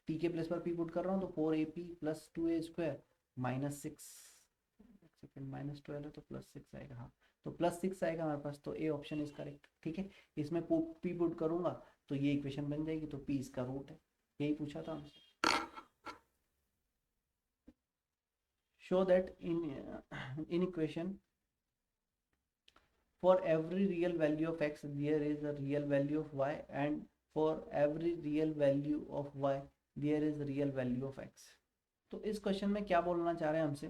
p के प्लेस पर p पुट कर रहा हूँ, तो 4ap plus 2a square minus 6, second -12 है तो +6 आएगा, हाँ तो +6 आएगा हमारे पास, तो ए ऑप्शन इज करेक्ट, ठीक है। इसमें p पुट करूंगा तो ये इक्वेशन बन जाएगी, तो p इसका रूट है, यही पूछा था हमसे। Show that in equation for every real value of x there is a real value of y, and for every real value of y there is real value of x। तो इस question में क्या बोलना चाह रहे हैं हमसे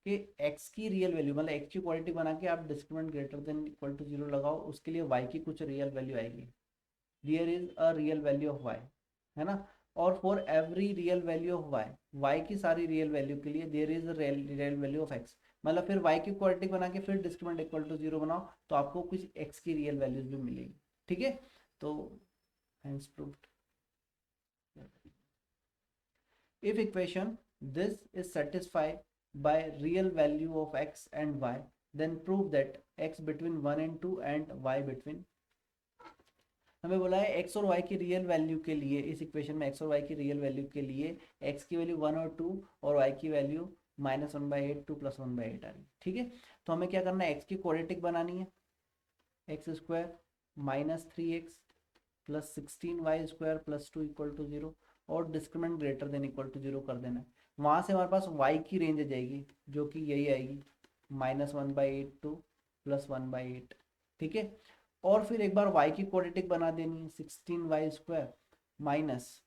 कि x की रियल वैल्यू, मतलब x की क्वालिटी बना के आप discriminant greater than equal to 0 लगाओ, उसके लिए y की कुछ रियल वैल्यू आएगी, there is a real value of y, है ना। और for every real value of y की सारी रियल वैल्यू के लिए there is a real value of x, मतलब फिर y की क्वाड्रेटिक बना के फिर डिस्क्रिमिनेंट इक्वल टू 0 बनाओ, तो आपको कुछ x की रियल वैल्यूज भी मिलेगी, ठीक है। तो hence proved, if equation this is satisfied by real value of x and y, then prove that x between 1 and 2 and y between, हमें बोला है x और y की रियल वैल्यू के लिए, इस इक्वेशन में x और y की रियल वैल्यू के लिए x की वैल्यू 1 और 2 और y की वैल्यू -1/8 2 +1/8 आ रही है। ठीक है, तो हमें क्या करना है, x की क्वाड्रेटिक बनानी है, x² -3x + 16y² + 2 = 0 और discriminant greater than equal to 0 कर देना है। वहाँ से हमारे पास y की रेंज आ जाएगी जो कि यही आएगी -1/8 to +1/8। ठीक है, और फिर एक बार y की क्वाड्रेटिक बना देनी है, 16y² minus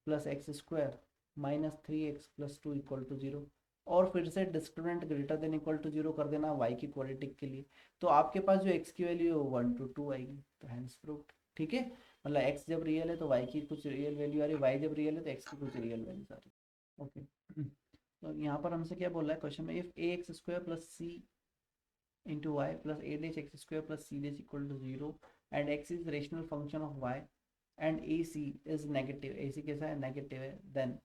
plus x² -3x + 2 = 0 और फिर से discriminant greater than equal to 0 कर देना y की क्वाड्रेटिक के लिए। तो आपके पास जो x की वैल्यू है 1 to 2 आएगी, तो हैंस प्रूव्ड। ठीक है, मतलब x जब रियल है तो y की कुछ रियल वैल्यू आ रही है, y जब रियल है तो x की कुछ रियल वैल्यू आ रही है। ओके, तो यहाँ पर हमसे क्या बोल रहा है क्वेश्चन में, if ax² + c into y plus a dash x² plus c dash equal to 0 and x is rational function of y and ac is negative, ac कैसा है, नेगेटिव है, देन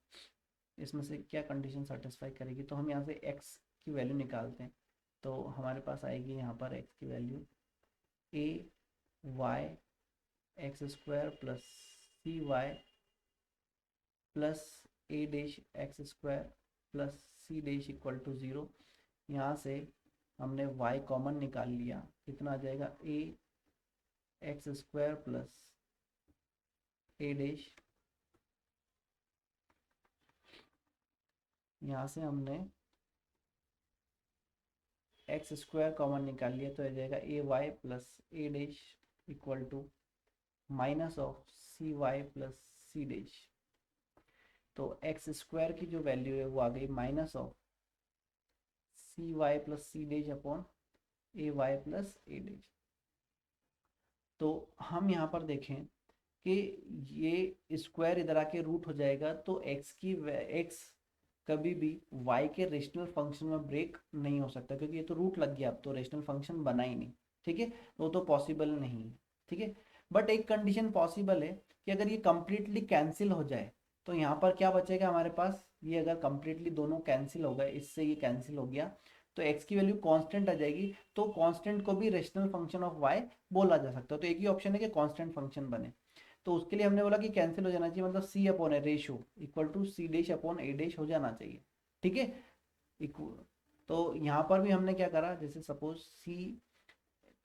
इसमें से क्या कंडीशन सेटिस्फाई करेगी, तो हम यहाँ से x की वैल्यू निकालते हैं। तो हमारे पास आएगी यहाँ पर x की value a y x² plus c y plus a dash x² plus c dash equal to 0। यहाँ से हमने y कॉमन निकाल लिया, कितना आ जाएगा, a x² plus a dash, यहाँ से हमने x² कॉमन निकाल लिया तो आ जाएगा a y plus a dash equal to minus of c y plus c dash. तो x² की जो वैल्यू है वो आ गई minus of c y plus c dash upon a y plus a dash. तो हम यहाँ पर देखें कि ये स्क्वायर इधर आके रूट हो जाएगा, तो x कभी भी y के रेशनल फंक्शन में ब्रेक नहीं हो सकता, क्योंकि ये तो रूट लग गया, अब तो रेशनल फंक्शन बना ही नहीं। ठीक है, वो तो पॉसिबल नहीं है। ठीक है, बट एक कंडीशन पॉसिबल है कि अगर ये कंप्लीटली कैंसिल हो जाए तो यहाँ पर क्या बचेगा हमारे पास, ये अगर कंप्लीटली दोनों कैंसिल हो गए, इससे ये कैंसिल हो गया तो x की वैल्यू कांस्टेंट आ जाएगी, तो कांस्टेंट को भी रेशनल फंक्शन ऑफ y बोला जा सकता है। तो एक ही ऑप्शन है कि कांस्टेंट फंक्शन बने, तो उसके लिए हमने बोला कि कैंसिल हो जाना चाहिए, मतलब c upon a ratio equal to c dash upon a dash हो जाना चाहिए। ठीक है, तो यहाँ पर भी हमने क्या करा, जैसे सपोज c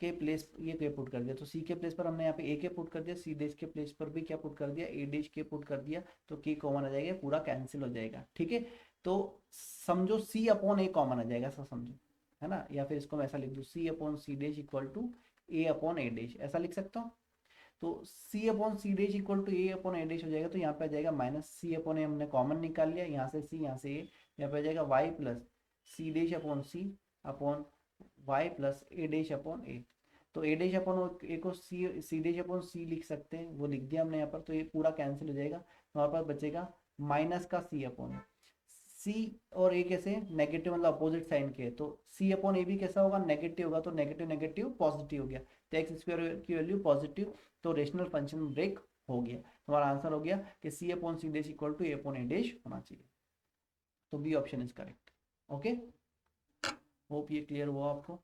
के प्लेस ये के पुट कर दिया, तो c के प्लेस पर हमने यहाँ पे a के पुट कर दिया, c डैश के प्लेस पर भी क्या पुट कर दिया, a डैश के पुट कर दिया, तो k कॉमन आ जाएगा, पूरा कैंसिल हो जाएगा। ठीक है, तो समझो c अपॉन a कॉमन आ जाएगा, ऐसा समझो, है ना, या फिर इसको मैं ऐसा लिख दूँ, c upon C dash equal to a upon a dash, ऐसा लिख सकता हूँ। तो c upon C dash equal to a upon a dash हो जाएगा, तो यहाँ पे आ जाएगा माइनस c अपॉन a हमने कॉमन निकाल लिया, यहाँ से c यहाँ से a, यहाँ पे आ जाएगा y plus c dash upon c upon y plus a dash upon a। तो a डैश अपॉन a को सी डैश अपॉन c लिख सकते हैं, वो लिख दिया हमने यहाँ पर, तो ये पूरा कैंसिल हो जाएगा, तो हमारे पास बचेगा माइनस का c अपॉन c और a कैसे नेगेटिव, मतलब अपोजिट साइन के, तो c अपॉन a भी कैसा होगा, नेगेटिव होगा, तो नेगेटिव नेगेटिव पॉजिटिव हो गया, तो x² की वैल्यू पॉजिटिव, तो रेशनल फंक्शन ब्रेक हो गया। हमारा आंसर हो गया कि c upon C dash equal to a upon a dash होना चाहिए, तो B option is correct. Okay, hope ये क्लियर हुआ आपको।